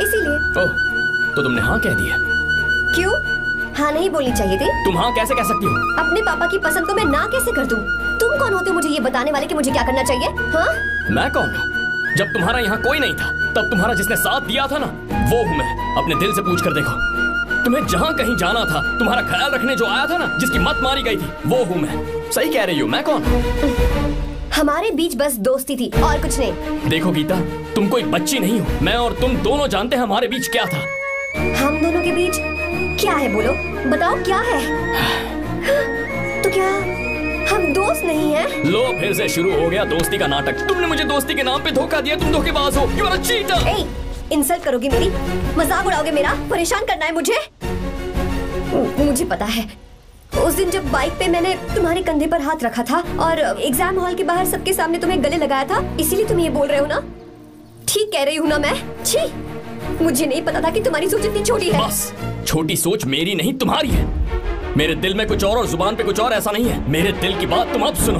इसीलिए। ओह, तो तुमने हाँ कह दिया? क्यों? हाँ नहीं बोलनी चाहिए थी? तुम हाँ कैसे कह सकती हो? अपने पापा की पसंद को मैं ना कैसे कर दूं? तुम कौन होते हो मुझे ये बताने वाले कि मुझे क्या करना चाहिए? हाँ? मैं कौन हूँ? जब तुम्हारा यहाँ कोई नहीं था, तब तुम्हारा जिसने साथ दिया था ना, वो हूँ मैं। अपने दिल से पूछ कर देखो। तुम्हें जहाँ कहीं जाना था, तुम्हारा ख्याल रखने जो आया था ना, जिसकी मत मारी गई थी, वो हूँ मैं। सही कह रही हूँ, मैं कौन? हमारे बीच बस दोस्ती थी और कुछ नहीं। देखो गीता, तुम कोई बच्ची नहीं हो। मैं और तुम दोनों जानते हैं हमारे बीच क्या था। हम दोनों के बीच क्या है? बोलो, बताओ क्या है? तो क्या हम दोस्त नहीं हैं? लो, फिर से शुरू हो गया दोस्ती का नाटक। तुमने मुझे दोस्ती के नाम पे धोखा दिया। तुम धोखेबाज हो। You are a cheater. Insult करोगी मेरी? मजाक उड़ाओगे मेरा? परेशान करना है मुझे? मुझे पता है, उस दिन जब बाइक पे मैंने तुम्हारे कंधे पर हाथ रखा था और एग्जाम हॉल के बाहर सबके सामने तुम्हें गले लगाया था, इसीलिए तुम ये बोल रहे हो ना? ठीक कह रही हूँ ना मैं? छी, मुझे नहीं पता था कि तुम्हारी सोच इतनी छोटी है। बस, छोटी सोच मेरी नहीं तुम्हारी है। मेरे दिल में कुछ और जुबान पे कुछ और, ऐसा नहीं है। मेरे दिल की बात तुम अब सुनो।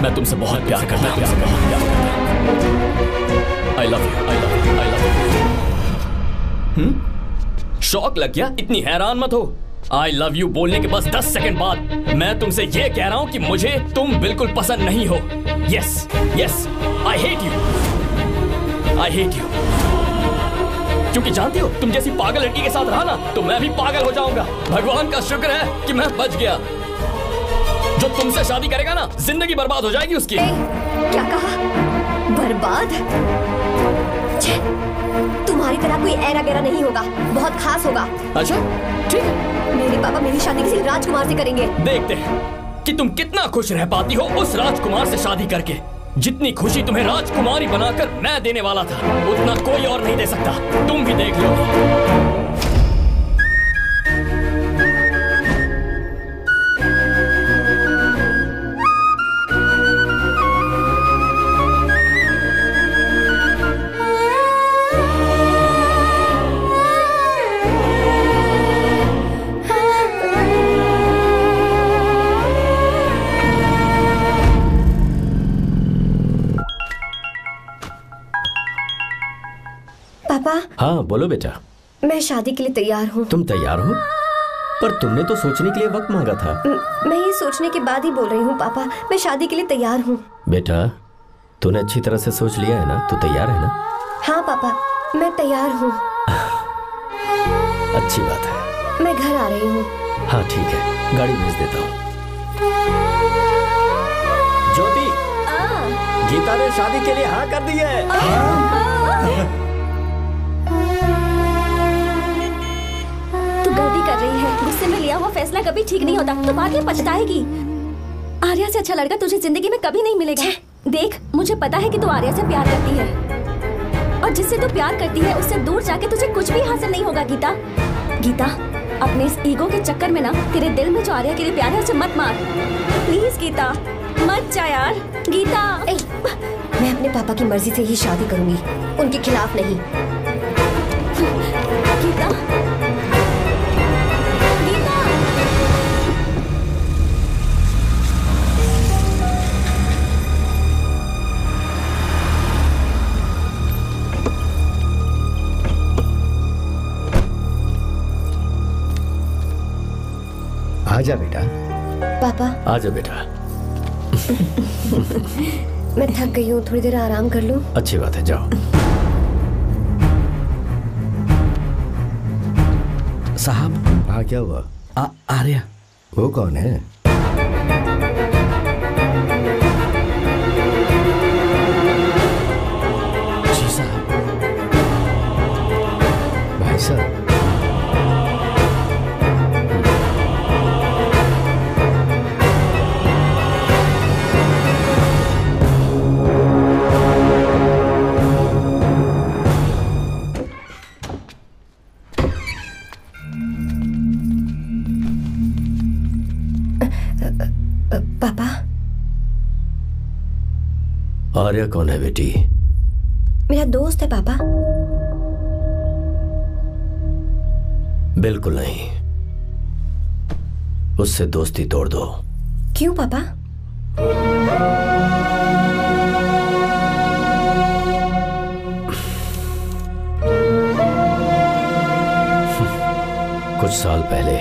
मैं तुमसे बहुत प्यार करता हूँ। I love you, I love you, I love you। शौक लग गया? इतनी हैरान मत हो। I love you बोलने के बस 10 सेकंड बाद मैं तुमसे ये कह रहा हूँ कि मुझे तुम बिल्कुल पसंद नहीं हो। Yes, yes, I hate you, I hate you। क्योंकि जानती हो, तुम जैसी पागल लड़की के साथ रहा ना, तो मैं भी पागल हो जाऊंगा। भगवान का शुक्र है कि मैं बच गया। जो तुमसे शादी करेगा ना, जिंदगी बर्बाद हो जाएगी उसकी। क्या कहा? बर्बाद? तुम्हारी तरह कोई ऐरा गैरा नहीं होगा, बहुत खास होगा। अच्छा, ठीक है। मेरे पापा मेरी शादी किसी राजकुमार से करेंगे। देखते हैं कि तुम कितना खुश रह पाती हो उस राजकुमार से शादी करके। जितनी खुशी तुम्हें राजकुमारी बनाकर मैं देने वाला था, उतना कोई और नहीं दे सकता। तुम भी देख लो। पापा। हाँ बोलो बेटा। मैं शादी के लिए तैयार हूँ। तुम तैयार हो? पर तुमने तो सोचने के लिए वक्त मांगा था। मैं ये सोचने के बाद ही बोल रही हूँ पापा, मैं शादी के लिए तैयार हूँ। बेटा, तूने अच्छी तरह से सोच लिया है ना? तू तैयार है ना? हाँ पापा, मैं तैयार हूँ। अच्छी बात है। मैं घर आ रही हूँ। हाँ ठीक है, गाड़ी भेज देता हूँ। ज्योति, गीता ने शादी के लिए हाँ कर दी है। गलती कर रही है। गुस्से में लिया हुआ फैसला कभी ठीक नहीं होता, तो बाद में पछताएगी। आर्या से अच्छा लड़का तुझे जिंदगी में कभी नहीं मिलेगा। देख, मुझे पता है कि तू आर्या से प्यार करती है, और जिससे तू प्यार करती है उससे दूर जाके तुझे कुछ भी हासिल नहीं होगा। गीता, गीता, अपने इस ईगो के चक्कर में ना तेरे दिल में जो आर्या के लिए प्यार है उसे मत मार। प्लीज गीता, मत जा यार। गीता, मैं अपने पापा की मर्जी से ही शादी करूंगी, उनके खिलाफ नहीं। गीता, आजा बेटा। पापा। आजा बेटा। मैं थक गई हूँ, थोड़ी देर आराम कर लूँ। अच्छी बात है, जाओ। साहब। हाँ क्या हुआ? आर्या। वो कौन है? सर। पापा। आर्या कौन है बेटी? मेरा दोस्त है पापा। बिल्कुल नहीं, उससे दोस्ती तोड़ दो। क्यों पापा? कुछ साल पहले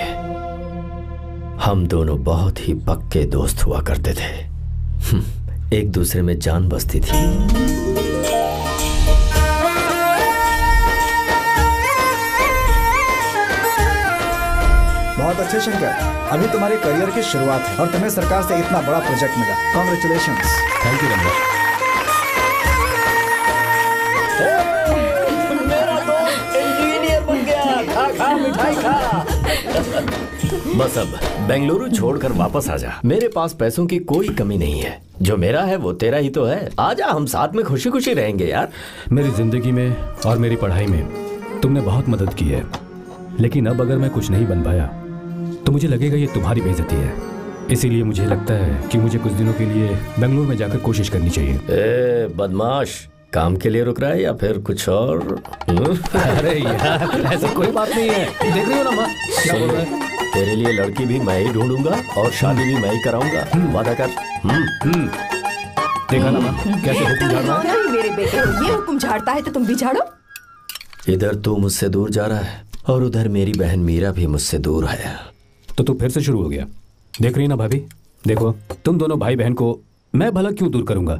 हम दोनों बहुत ही पक्के दोस्त हुआ करते थे। एक दूसरे में जान बसती थी। बहुत अच्छे शंकर, अभी तुम्हारे करियर की शुरुआत है और तुम्हें सरकार से इतना बड़ा प्रोजेक्ट मिला। कॉन्ग्रेचुलेशंस। Thank you Ramesh. मेरा दोस्त इंजीनियर बन गया। खा खा मिठाई खा। बस अब बेंगलुरु छोड़कर वापस आ जा। मेरे पास पैसों की कोई कमी नहीं है। जो मेरा है वो तेरा ही तो है। आजा, हम साथ में खुशी खुशी रहेंगे यार। मेरी जिंदगी में और मेरी पढ़ाई में तुमने बहुत मदद की है, लेकिन अब अगर मैं कुछ नहीं बन पाया तो मुझे लगेगा ये तुम्हारी बेइज्जती है। इसीलिए मुझे लगता है कि मुझे कुछ दिनों के लिए बेंगलुरु में जाकर कोशिश करनी चाहिए। ए बदमाश, काम के लिए रुक रहा है या फिर कुछ और? अरे यार, ऐसी कोई बात नहीं है। देख रही हो ना माँ, क्या बोल रहा है? तेरे लिए लड़की भी मैं ही ढूंढूंगा और शादी भी मैं ही कराऊंगा। वादा कर। देखा ना माँ, कैसे हुक्म झाड़ रहा है? मेरे बेटे को ये हुक्म झाड़ता है तो तुम भी झाड़ो। इधर तू मुझसे दूर जा रहा है और उधर मेरी बहन मीरा भी मुझसे दूर है। तो तू फिर से शुरू हो गया। देख रही ना भाभी, देखो तुम दोनों भाई बहन को मैं भला क्यों दूर करूंगा।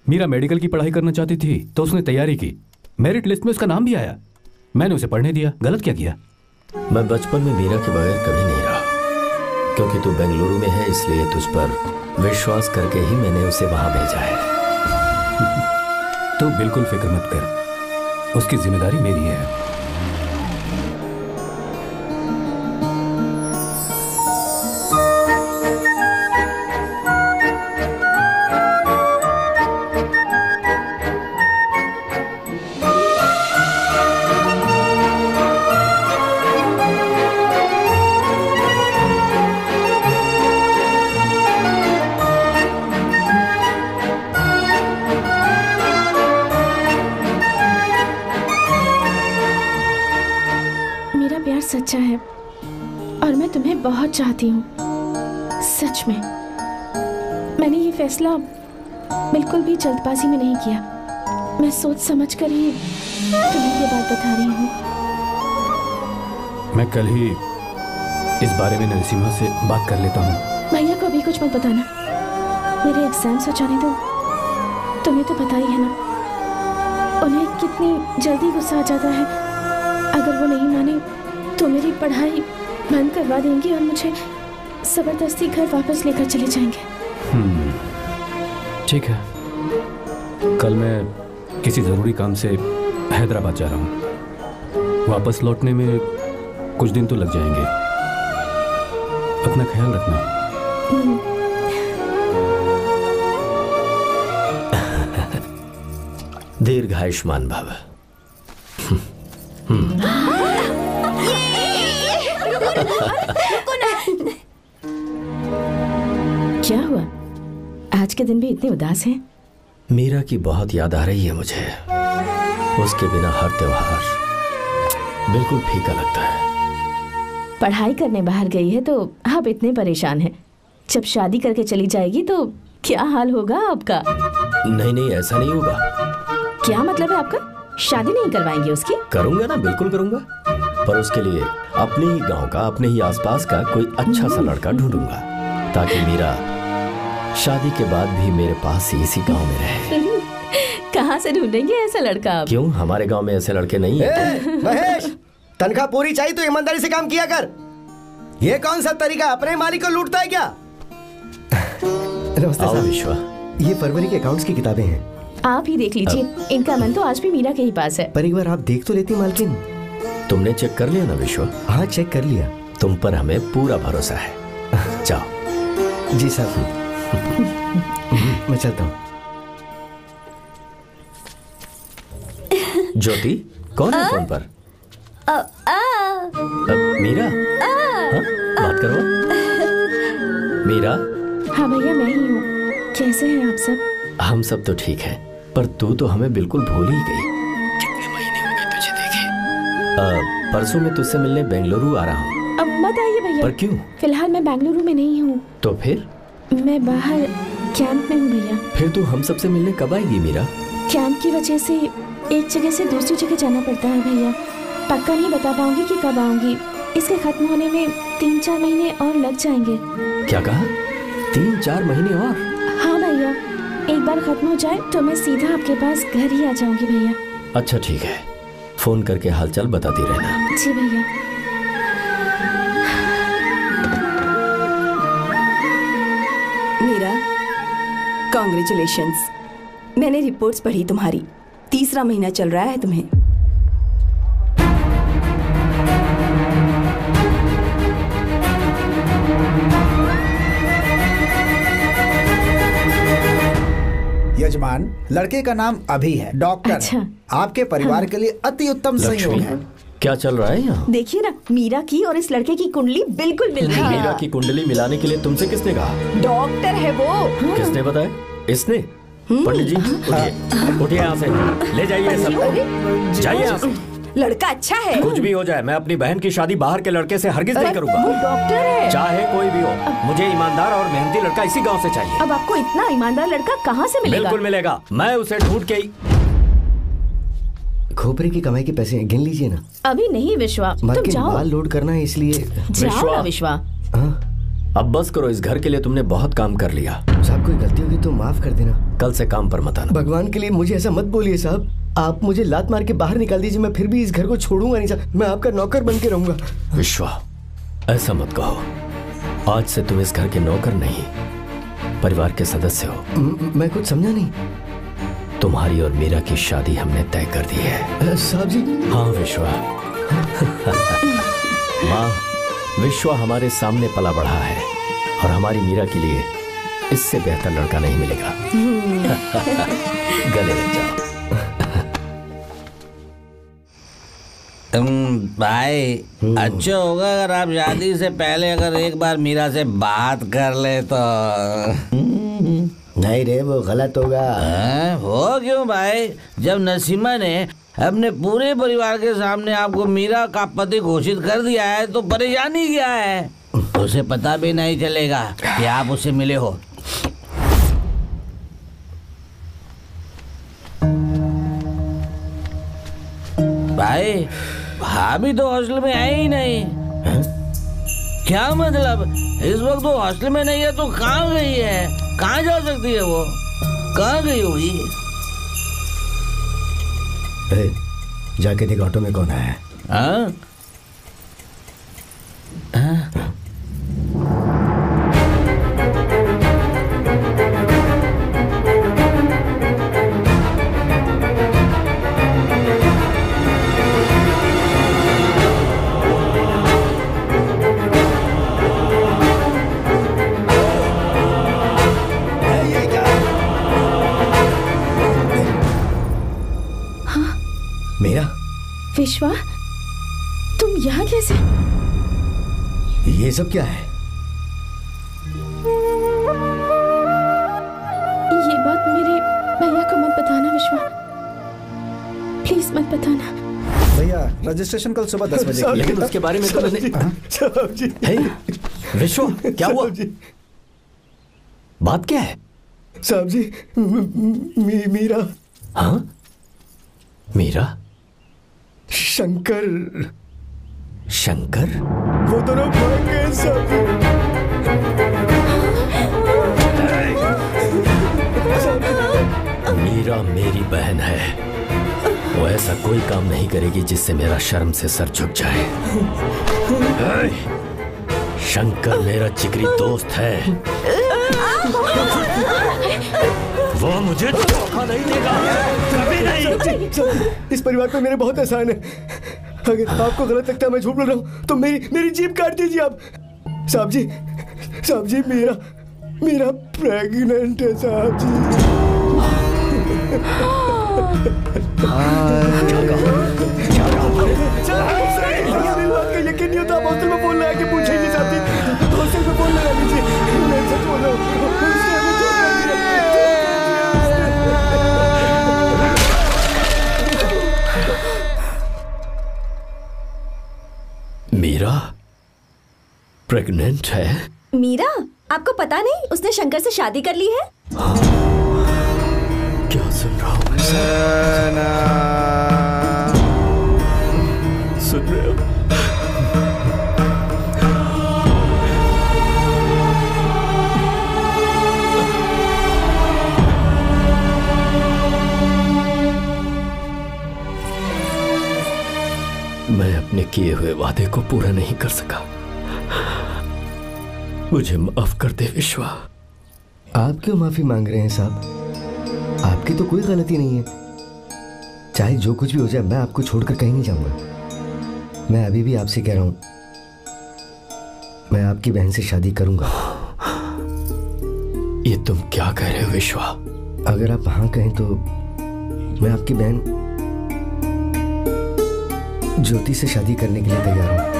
मीरा मेडिकल की पढ़ाई करना चाहती थी तो उसने तैयारी की, मेरिट लिस्ट में उसका नाम भी आया, मैंने उसे पढ़ने दिया। गलत क्या किया? मैं बचपन में मीरा के बगैर कभी नहीं रहा, क्योंकि तू बेंगलुरु में है इसलिए तुझ पर विश्वास करके ही मैंने उसे वहां भेजा है। तो बिल्कुल फिक्र मत कर, उसकी जिम्मेदारी मेरी है। सच्चा है और मैं तुम्हें बहुत चाहती हूँ, सच में। मैंने ये फैसला बिल्कुल भी जल्दबाजी में नहीं किया। मैं सोच समझ कर ही तुम्हें ये बात बता रही हूँ। मैं कल ही इस बारे में नरसिम्हा से बात कर लेता हूँ। भैया को अभी कुछ मत बताना, मेरे एग्जाम्स हो जाने दो। तुम्हें तो पता ही है ना उन्हें कितनी जल्दी गुस्सा आ जाता है। अगर वो नहीं माने तो मेरी पढ़ाई बंद करवा देंगे और मुझे जबरदस्ती घर वापस लेकर चले जाएंगे। ठीक है, कल मैं किसी जरूरी काम से हैदराबाद जा रहा हूँ। वापस लौटने में कुछ दिन तो लग जाएंगे। अपना ख्याल रखना। दीर्घायुष्मान भव। क्या हुआ? आज के दिन भी इतने उदास हैं? मीरा की बहुत याद आ रही है मुझे। उसके बिना हर त्योहार बिल्कुल फीका लगता है। पढ़ाई करने बाहर गई है तो आप इतने परेशान हैं। जब शादी करके चली जाएगी तो क्या हाल होगा आपका? नहीं नहीं, ऐसा नहीं होगा। क्या मतलब है आपका? शादी नहीं करवाएंगे उसकी? करूंगा ना, बिल्कुल करूंगा, पर उसके लिए अपने ही गांव का, अपने ही आसपास का कोई अच्छा सा लड़का ढूंढूंगा ताकि मीरा शादी के बाद भी मेरे पास ही इसी गांव में रहे। कहाँ से ढूंढेंगे ऐसा लड़का आप? क्यों, हमारे गांव में ऐसे लड़के नहीं है? महेश, तनख्वाह पूरी चाहिए तो ईमानदारी से काम किया कर। ये कौन सा तरीका, अपने मालिक को लूटता है क्या? नमस्ते साहब। विश्वा, ये फरवरी के अकाउंट्स की किताबें हैं। आप ही देख लीजिए। इनका मन तो आज भी मीरा के ही पास है। पर एक बार आप देख तो लेती मालकिन। तुमने चेक कर लिया ना विश्व? हाँ चेक कर लिया। तुम पर हमें पूरा भरोसा है। जाओ। जी साहब। मैं चलता हूँ। ज्योति, कौन है फोन पर? मीरा। हाँ? बात करो। मीरा। हाँ भैया, मैं ही हूँ। कैसे हैं आप सब? हम सब तो ठीक हैं, पर तू तो हमें बिल्कुल भूल ही गई। कितने महीने हो गए तुझे देखे। परसों मैं तुझसे मिलने बेंगलुरु आ रहा हूँ। अब मत आइए भैया। पर क्यों? फिलहाल मैं बेंगलुरु में नहीं हूँ। तो फिर? मैं बाहर कैंप में हूँ भैया। फिर तू हम सबसे मिलने कब आएगी मीरा? कैंप की वजह से एक जगह से दूसरी जगह जाना पड़ता है भैया। पक्का नहीं बता पाऊंगी कि कब आऊंगी। इसके खत्म होने में 3-4 महीने और लग जाएंगे। क्या कहा? 3-4 महीने और? हाँ भैया, एक बार खत्म हो जाए तो मैं सीधा आपके पास घर ही आ जाऊंगी भैया। अच्छा ठीक है, फोन करके हालचाल बताती रहना। जी भैया। मीरा, कॉन्ग्रेचुलेशंस। मैंने रिपोर्ट्स पढ़ी तुम्हारी। 3रा महीना चल रहा है तुम्हें। यजमान, लड़के का नाम अभी है, डॉक्टर। अच्छा। आपके परिवार के लिए अति उत्तम संयोग है। क्या चल रहा है यहाँ? देखिए ना, मीरा की और इस लड़के की कुंडली बिल्कुल मिल रही है। मीरा की कुंडली मिलाने के लिए तुमसे किसने कहा? डॉक्टर है वो। किसने बताया? इसने? पंडित जी उठिए, उठिए यहाँ से, ले जाइए सब, जाइए यहाँ से। लड़का अच्छा है। कुछ भी हो जाए, मैं अपनी बहन की शादी बाहर के लड़के से हरगिज नहीं करूंगा। वो डॉक्टर है। चाहे कोई भी हो, मुझे ईमानदार और मेहनती लड़का इसी गांव से चाहिए। अब आपको इतना ईमानदार लड़का कहाँ से मिलेगा? बिल्कुल मिलेगा, मैं उसे ढूंढ के ही। खोपरे की कमाई के पैसे गिन लीजिए ना। अभी नहीं विश्वा, तुम जाओ। बाल लोड करना है इसलिए। जाओ ना विश्वा। अब बस करो, इस घर के लिए तुमने बहुत काम कर लिया। साहब कोई गलती होगी तो माफ कर देना। कल से काम पर मत आना। भगवान के लिए मुझे ऐसा मत बोलिए साहब। आप मुझे लात मार के बाहर निकाल दीजिए, मैं फिर भी इस घर को छोड़ूंगा नहीं साहब। मैं आपका नौकर बन के रहूंगा। विश्वा, ऐसा मत कहो। आज से तुम इस घर के नौकर नहीं, परिवार के सदस्य हो। मैं कुछ समझा नहीं। तुम्हारी और मीरा की शादी हमने तय कर दी है। साहब जी। हाँ विश्वा। माँ, विश्वा हमारे सामने पला बढ़ा है और हमारी मीरा के लिए इससे बेहतर लड़का नहीं मिलेगा। गले लग जाओ। भाई, अच्छा होगा अगर आप शादी से पहले अगर एक बार मीरा से बात कर ले तो। नहीं रे, वो गलत होगा। हो क्यों भाई? जब नसीमा ने अपने पूरे परिवार के सामने आपको मीरा का पति घोषित कर दिया है तो परेशानी क्या है? उसे पता भी नहीं चलेगा कि आप उससे मिले हो। भाई, भाभी तो हॉस्टल में है ही नहीं। क्या मतलब? इस वक्त वो हॉस्टल में नहीं है तो कहाँ गई है? कहाँ जा सकती है वो? कहाँ गई होगी? जाके देख ऑटो में कौन है। हाँ? मेरा विश्वा, तुम यहाँ कैसे? ये सब क्या है? ये बात मेरे भैया को मत बताना विश्वा, प्लीज मत बताना। भैया, रजिस्ट्रेशन कल सुबह 10 बजे। लेकिन उसके बारे में तो मैंने। विश्वा, क्या हुआ? बात क्या है? साहब जी, मीरा। हाँ? मीरा? शंकर। शंकर? वो दोनों भाग गए साहब जी। मीरा मेरी बहन है, वो ऐसा कोई काम नहीं करेगी जिससे मेरा शर्म से सर झुक जाए। शंकर मेरा जिगरी दोस्त है, वो मुझे धोखा नहीं देगा, कभी नहीं। इस परिवार पे मेरे बहुत एहसान है। अगर आपको गलत लगता है मैं झूठ बोल रहा हूँ तो मेरी जीभ काट दीजिए आप। साहब जी मेरा प्रेग्नेंट है साहब जी। यकीन नहीं होता, आप हॉस्टल में फोन लगा के पूछे नहीं चाहती। हॉस्टल में फोन लगा लीजिए, मैं सच बोल रहा हूँ। मीरा प्रेग्नेंट है? मीरा, आपको पता नहीं उसने शंकर से शादी कर ली है? क्या सुन रहा हूँ मैं? सुन रहे हो? मैं अपने किए हुए वादे को पूरा नहीं कर सका। मुझे माफ कर दे विश्वा। आप क्यों माफी मांग रहे हैं साहब? आपकी तो कोई गलती नहीं है। चाहे जो कुछ भी हो जाए मैं आपको छोड़कर कहीं नहीं जाऊंगा। मैं अभी भी आपसे कह रहा हूं, मैं आपकी बहन से शादी करूंगा। ये तुम क्या कह रहे हो विश्वा? अगर आप हाँ कहें तो मैं आपकी बहन ज्योति से शादी करने के लिए तैयार हूं।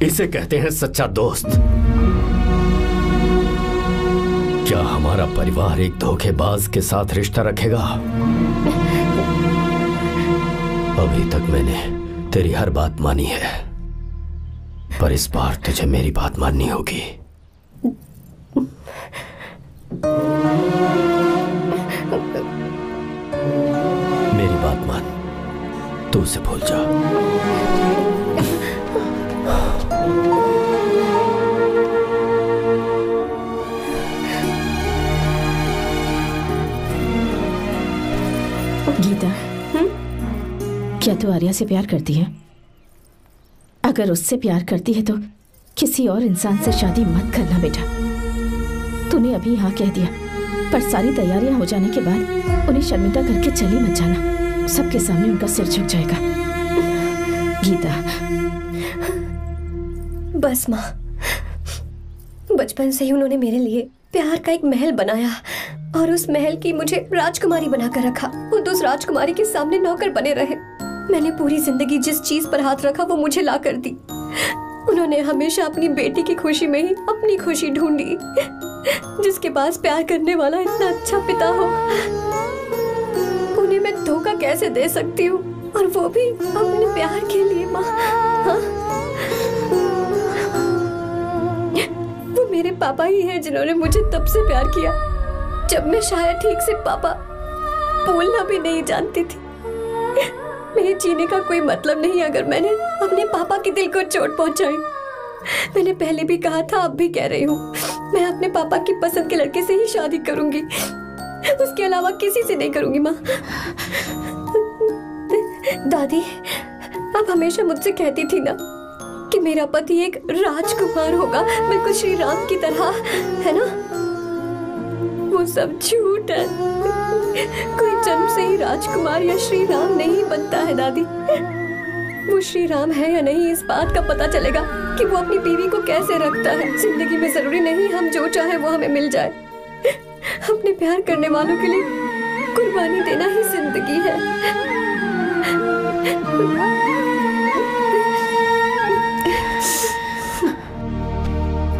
इसे कहते हैं सच्चा दोस्त। क्या हमारा परिवार एक धोखेबाज के साथ रिश्ता रखेगा? अभी तक मैंने तेरी हर बात मानी है, पर इस बार तुझे मेरी बात माननी होगी। मेरी बात मान, तू उसे भूल जा। गीता, क्या तू आर्या से प्यार करती है? अगर उससे प्यार करती है तो किसी और इंसान से शादी मत करना बेटा। तूने अभी हाँ कह दिया, पर सारी तैयारियां हो जाने के बाद उन्हें शर्मिंदा करके चली मत जाना। सबके सामने उनका सिर झुक जाएगा। गीता, बस माँ, बचपन से ही उन्होंने मेरे लिए प्यार का एक महल बनाया और उस महल की मुझे राजकुमारी बनाकर रखा। खुद उस राजकुमारी के सामने नौकर बने रहे। मैंने पूरी जिंदगी जिस चीज पर हाथ रखा वो मुझे ला कर दी। उन्होंने हमेशा अपनी बेटी की खुशी में ही अपनी खुशी ढूंढी। जिसके पास प्यार करने वाला इतना अच्छा पिता हो, उन्हें मैं धोखा कैसे दे सकती हूँ, और वो भी अपने प्यार के लिए। माँ, हाँ? वो मेरे पापा ही हैं जिन्होंने मुझे तब से प्यार किया जब मैं शायद ठीक से पापा बोलना भी नहीं जानती थी। मेरे जीने का कोई मतलब नहीं अगर मैंने अपने पापा के दिल को चोट पहुंचाई। मैंने पहले भी कहा था, अब भी कह रही हूँ, मैं अपने पापा की पसंद के लड़के से ही शादी करूंगी, उसके अलावा किसी से नहीं करूंगी। माँ, दादी आप हमेशा मुझसे कहती थी ना कि मेरा पति एक राजकुमार होगा, बिल्कुल श्री राम की तरह, है ना? वो सब झूठ है। कोई जन्म से ही राजकुमार या श्री राम नहीं बनता है दादी। वो श्री राम है या नहीं, इस बात का पता चलेगा कि वो अपनी बीवी को कैसे रखता है। जिंदगी में जरूरी नहीं हम जो चाहे वो हमें मिल जाए। अपने प्यार करने वालों के लिए कुर्बानी देना ही जिंदगी है।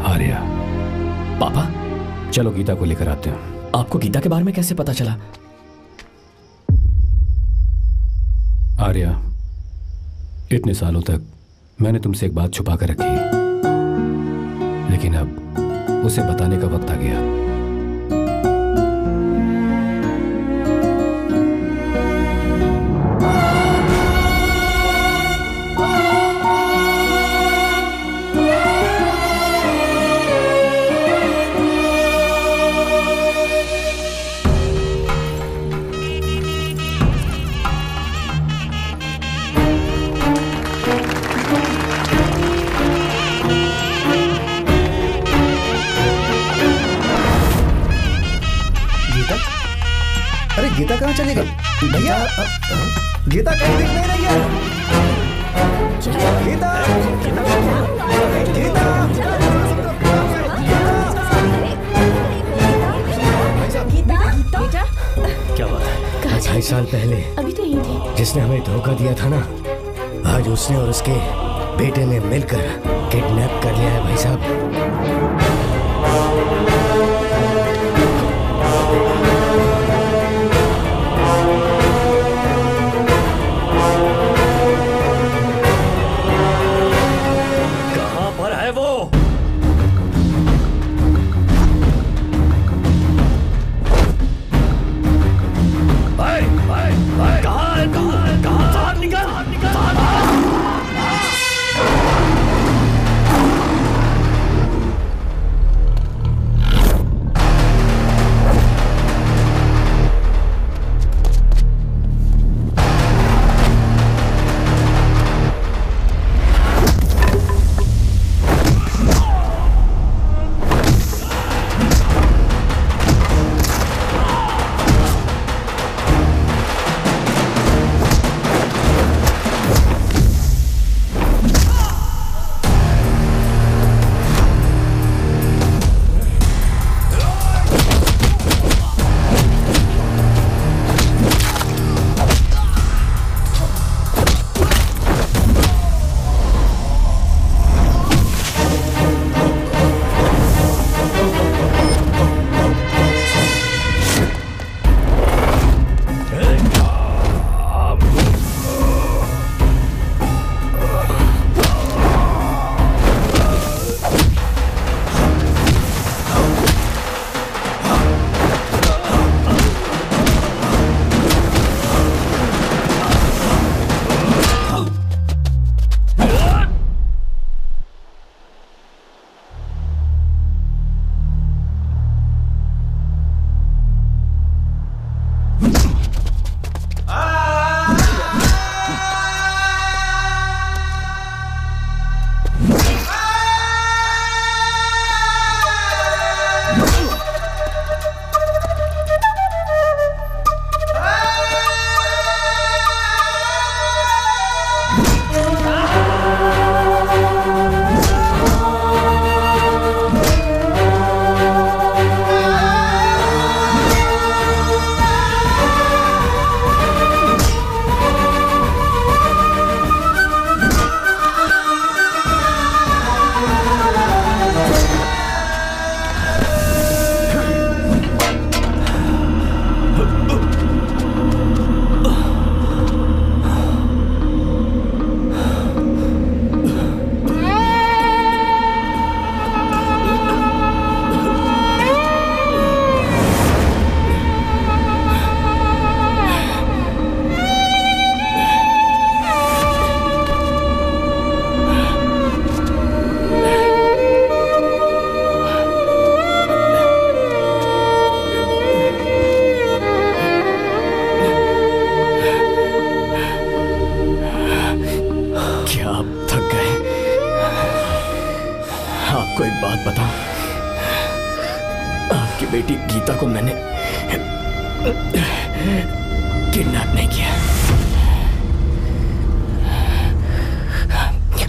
आर्या, पापा, चलो गीता को लेकर आते हैं। आपको गीता के बारे में कैसे पता चला? आर्या, इतने सालों तक मैंने तुमसे एक बात छुपा कर रखी, लेकिन अब उसे बताने का वक्त आ गया। गीता कहाँ चली गई? भैया गीता कहीं दिख नहीं रही है। गीता बेटा क्या बात है? 2.5 साल पहले अभी तो यही थी। जिसने हमें धोखा दिया था ना, आज उसने और उसके बेटे ने मिलकर किडनैप कर लिया है भाई साहब। कहां पर है वो? कहां निकल आपको एक बात बताऊं, आपकी बेटी गीता को मैंने किडनैप नहीं किया।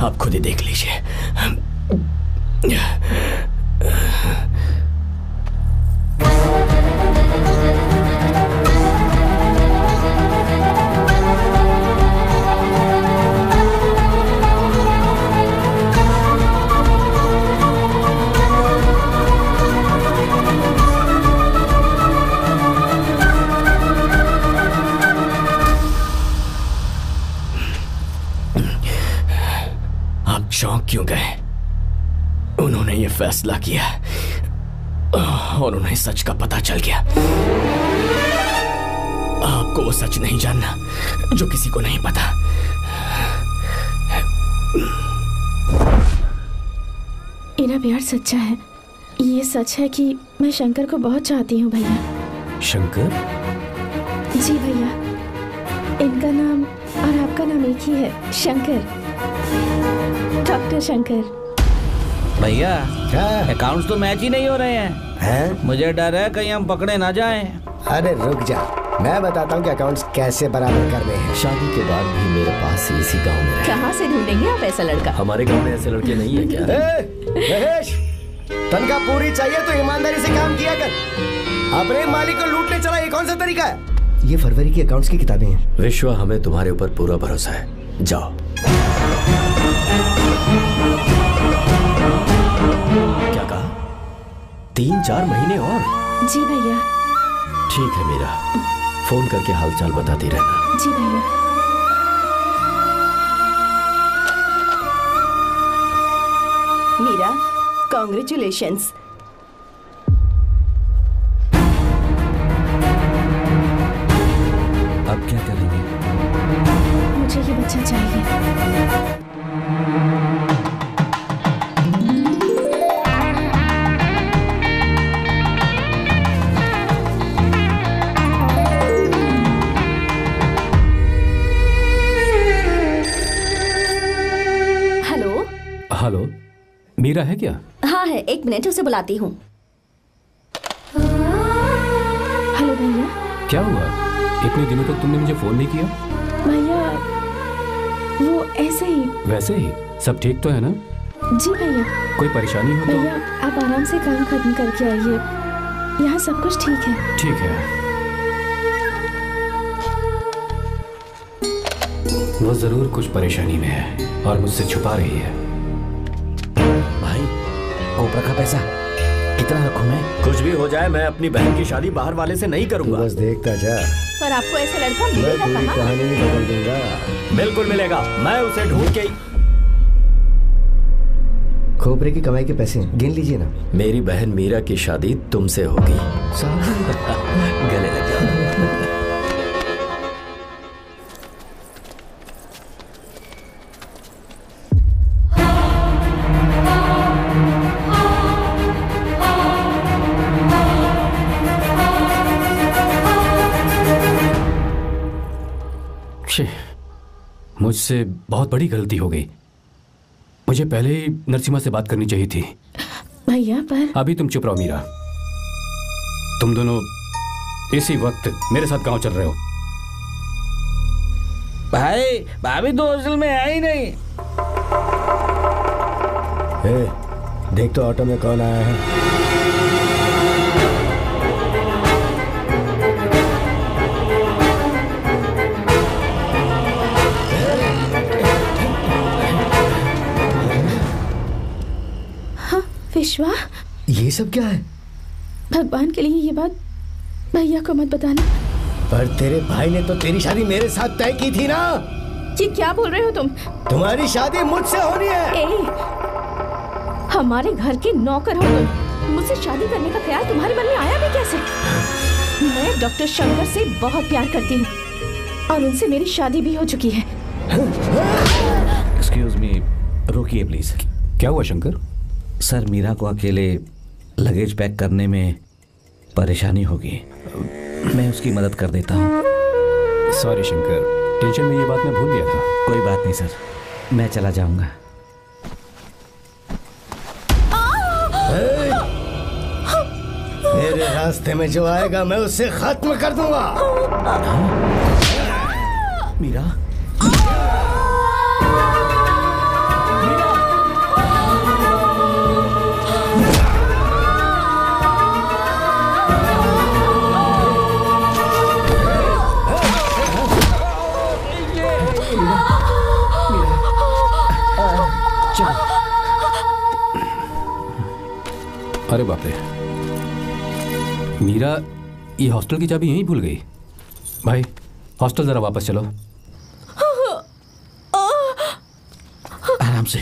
आप खुद ही देख लीजिए। चौंक क्यों गए? उन्होंने ये फैसला किया और उन्हें सच का पता चल गया। आपको वो सच नहीं जानना जो किसी को नहीं पता। मेरा प्यार सच्चा है। ये सच है कि मैं शंकर को बहुत चाहती हूँ भैया। शंकर? जी भैया, इनका नाम और आपका नाम एक ही है, शंकर, डॉक्टर शंकर। भैया अकाउंट्स तो मैच ही नहीं हो रहे हैं। हैं? मुझे डर है कहीं हम पकड़े ना जाएं। अरे रुक जा, मैं बताता हूँ कि अकाउंट्स कैसे बराबर करने हैं। शादी के बाद भी मेरे पास इसी गांव में रहे। कहाँ से ढूंढेंगे आप ऐसा लड़का? हमारे गांव में ऐसे लड़के नहीं है क्या? महेश, तनख्वाह पूरी चाहिए तो ईमानदारी से काम किया कर। अपने मालिक को लूटने चला, ये कौन सा तरीका है? ये फरवरी की अकाउंट्स की किताबें हैं। विश्वा, हमें तुम्हारे ऊपर पूरा भरोसा है, जाओ। क्या कहा? 3-4 महीने और? जी भैया। ठीक है मीरा, फोन करके हालचाल बताती रहना। जी भैया। मीरा, कॉन्ग्रेचुलेशंस। अब क्या करेंगे? मुझे ये बच्चा चाहिए। हेलो, मीरा है क्या? हाँ है, 1 मिनट उसे बुलाती हूँ। हेलो भैया। क्या हुआ? इतने दिनों तक तुमने मुझे फोन नहीं किया? भैया वो ऐसे ही। वैसे ही? सब ठीक तो है ना? जी भैया। कोई परेशानी हो तो? भैया आप आराम से काम खत्म करके आइए, यहाँ सब कुछ ठीक है। ठीक है। वो जरूर कुछ परेशानी में है और मुझसे छुपा रही है। भाई, कोबरा का पैसा कितना रखूं मैं? कुछ भी हो जाए, मैं अपनी बहन की शादी बाहर वाले से नहीं करूंगा। बस देखता जा। पर आपको ऐसा लड़का मैं मिलेगा पूरी कहाँ? कहानी बदल दूंगा। बिल्कुल मिलेगा, मैं उसे ढूंढ के। खोपरे की कमाई के पैसे गिन लीजिए ना। मेरी बहन मीरा की शादी तुमसे होगी। गले लग जाओ। मुझसे बहुत बड़ी गलती हो गई। मुझे पहले ही नरसिम्हा से बात करनी चाहिए थी। भैया पर अभी तुम चुप रहो मीरा। तुम दोनों इसी वक्त मेरे साथ गांव चल रहे हो। भाई भाभी तो हॉस्टल में है ही नहीं। देख तो ऑटो में कौन आया है। विश्वा, ये सब क्या है? भगवान के लिए ये बात भैया को मत बताना। पर तेरे भाई ने तो तेरी शादी मेरे साथ तय की थी ना। ये क्या बोल रहे हो तुम? तुम्हारी शादी मुझसे होनी है। हमारे घर के नौकर हो तुम, मुझसे शादी करने का ख्याल तुम्हारे मन में आया भी कैसे? मैं डॉक्टर शंकर से बहुत प्यार करती हूँ और उनसे मेरी शादी भी हो चुकी है। एक्सक्यूज मी, रुकिए प्लीज। क्या हुआ शंकर? सर, मीरा को अकेले लगेज पैक करने में परेशानी होगी, मैं उसकी मदद कर देता हूँ। सॉरी शंकर, टेंशन में ये बात मैं भूल गया था। कोई बात नहीं सर, मैं चला जाऊंगा। मेरे रास्ते में जो आएगा मैं उससे खत्म कर दूंगा। मीरा, अरे बाप रे, मीरा ये हॉस्टल की चाबी यहीं भूल गई। भाई हॉस्टल जरा वापस चलो। आराम से।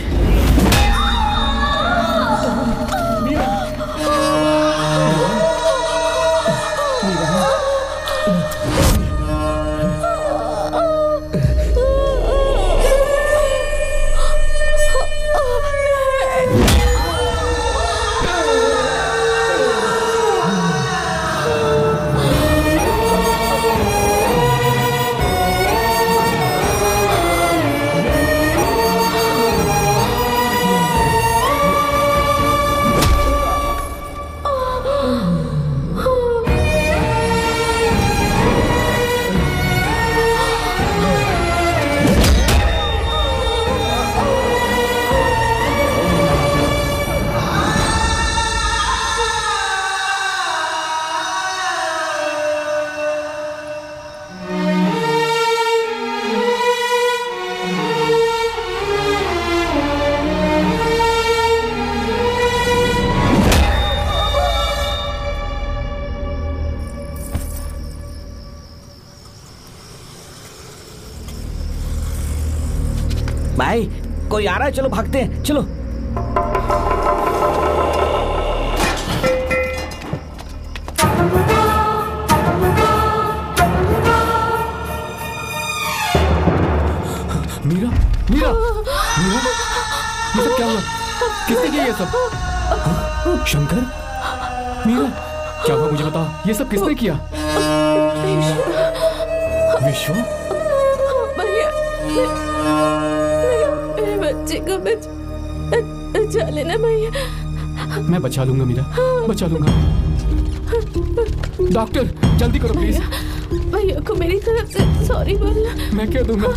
कोई आ रहा है, चलो भागते हैं, चलो। मीरा, मीरा, मीरा, ये सब क्या हुआ? किसने किया ये सब? शंकर, मीरा, क्या हुआ मुझे बताओ, ये सब किसने किया? विश्व, भैया, मेरे बच्चे को बचा लेना भैया। मैं बचा लूंगा मीरा, बचा लूंगा। डॉक्टर, जल्दी करो प्लीज। भैया को मेरी तरफ से सॉरी बोलना। मैं कह दूंगा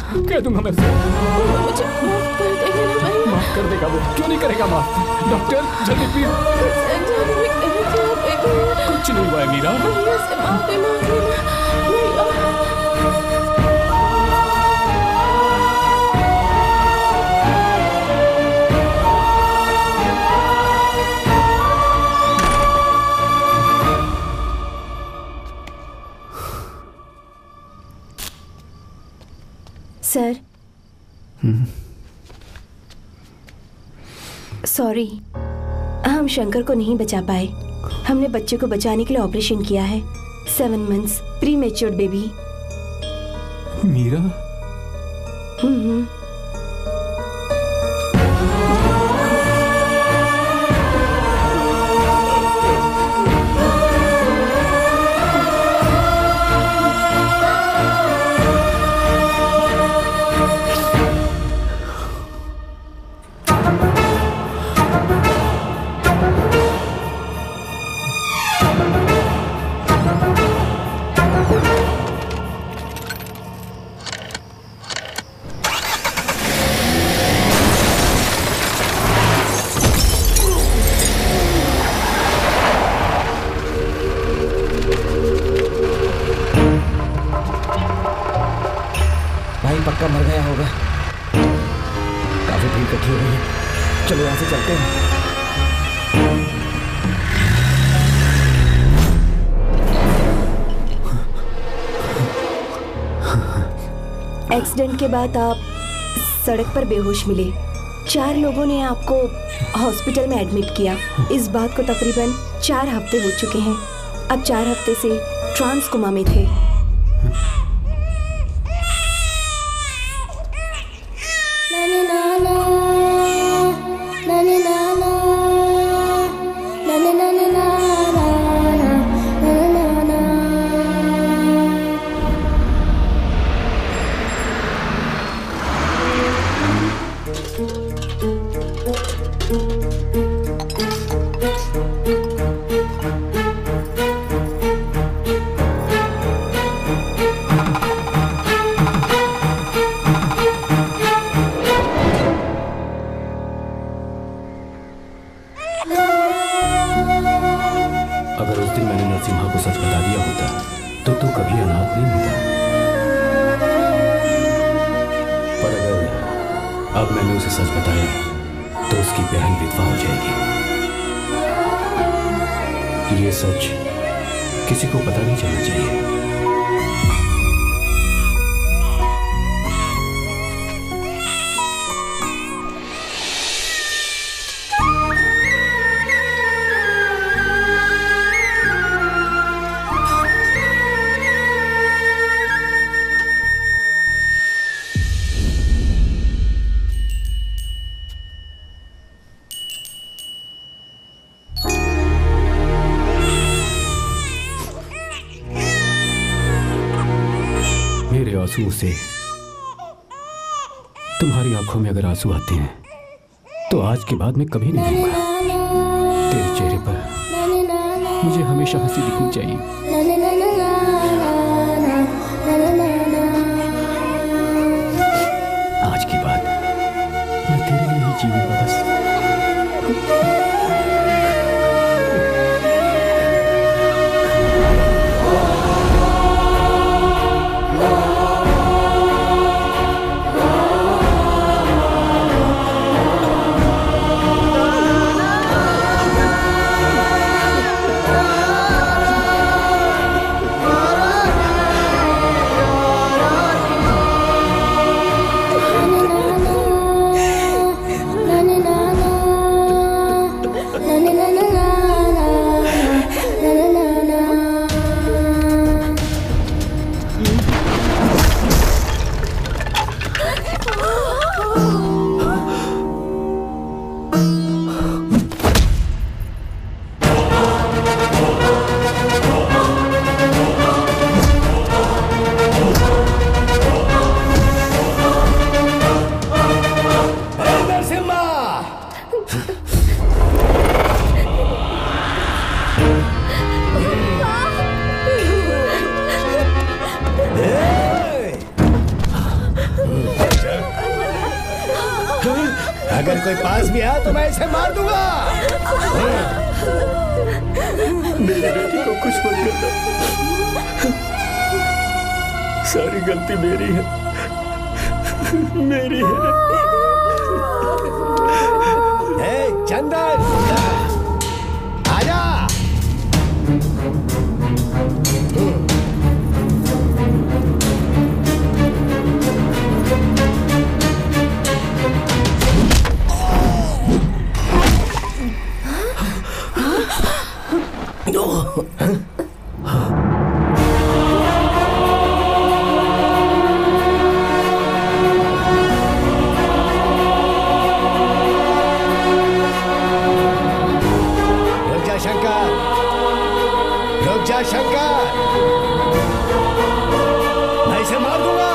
मैं मुझे माफ कर देगा ना भैया। माफ कर देगा वो, क्यों नहीं करेगा माफ? डॉक्टर जल्दी प्लीज। कुछ नहीं हुआ है मीरा। भैया से माफी मांग लेना भैया। सर, सॉरी, हम शंकर को नहीं बचा पाए। हमने बच्चे को बचाने के लिए ऑपरेशन किया है। 7 months premature baby. Meera, पक्का मर गया होगा। काफी भीड़ इकट्ठी हो गई है, चलो यहाँ से चलते हैं। एक्सीडेंट के बाद आप सड़क पर बेहोश मिले। 4 लोगों ने आपको हॉस्पिटल में एडमिट किया। इस बात को तकरीबन 4 हफ्ते हो चुके हैं। अब 4 हफ्ते से ट्रांस कोमा में थे। आंसू से तुम्हारी आंखों में अगर आंसू आते हैं तो आज के बाद मैं कभी नहीं रहूंगा। तेरे चेहरे पर मुझे हमेशा हंसी दिखनी चाहिए। आज के बाद मैं तेरे लिए ही जीऊंगा बस। मैं इसे मार दूंगा। मेरी बेटी को कुछ मत करना, सारी गलती मेरी है, मेरी है। चंदन आजा। शंकर, मैं इसे मार दूंगा।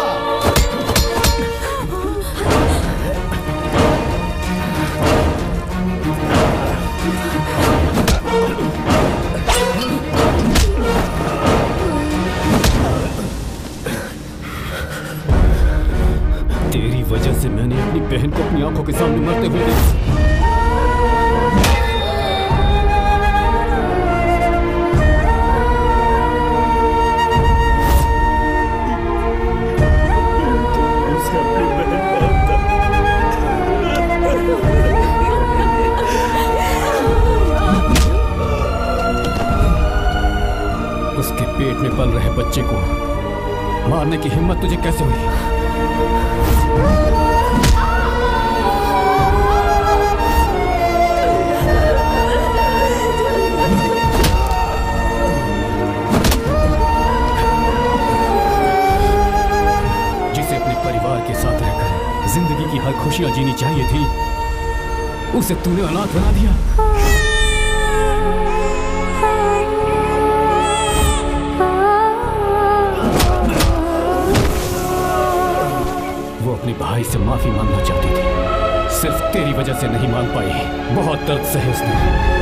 तेरी वजह से मैंने अपनी बहन को अपनी आंखों के सामने मरते हुए देखा। उसके पेट में पल रहे बच्चे को मारने की हिम्मत तुझे कैसे हुई? जिसे अपने परिवार के साथ रहकर जिंदगी की हर खुशियां जीनी चाहिए थी, उसे तूने अनाथ बना दिया। अपने भाई से माफी मांगना चाहती थी, सिर्फ तेरी वजह से नहीं मांग पाई। बहुत दर्द सहे उसने।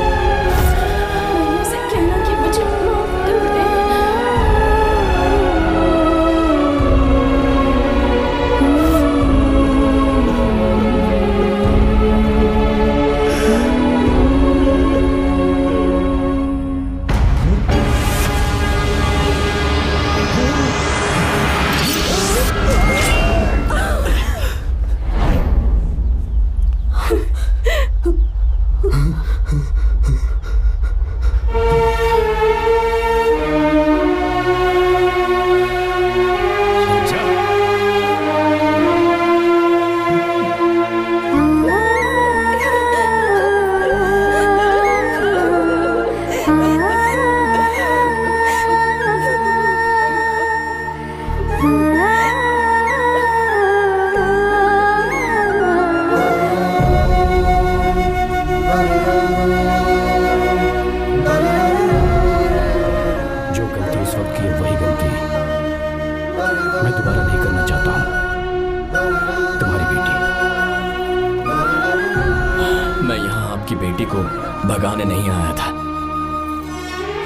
भगाने नहीं आया था,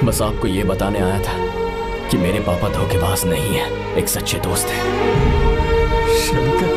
बस आपको ये बताने आया था कि मेरे पापा धोखेबाज नहीं है, एक सच्चे दोस्त हैं। शंकर,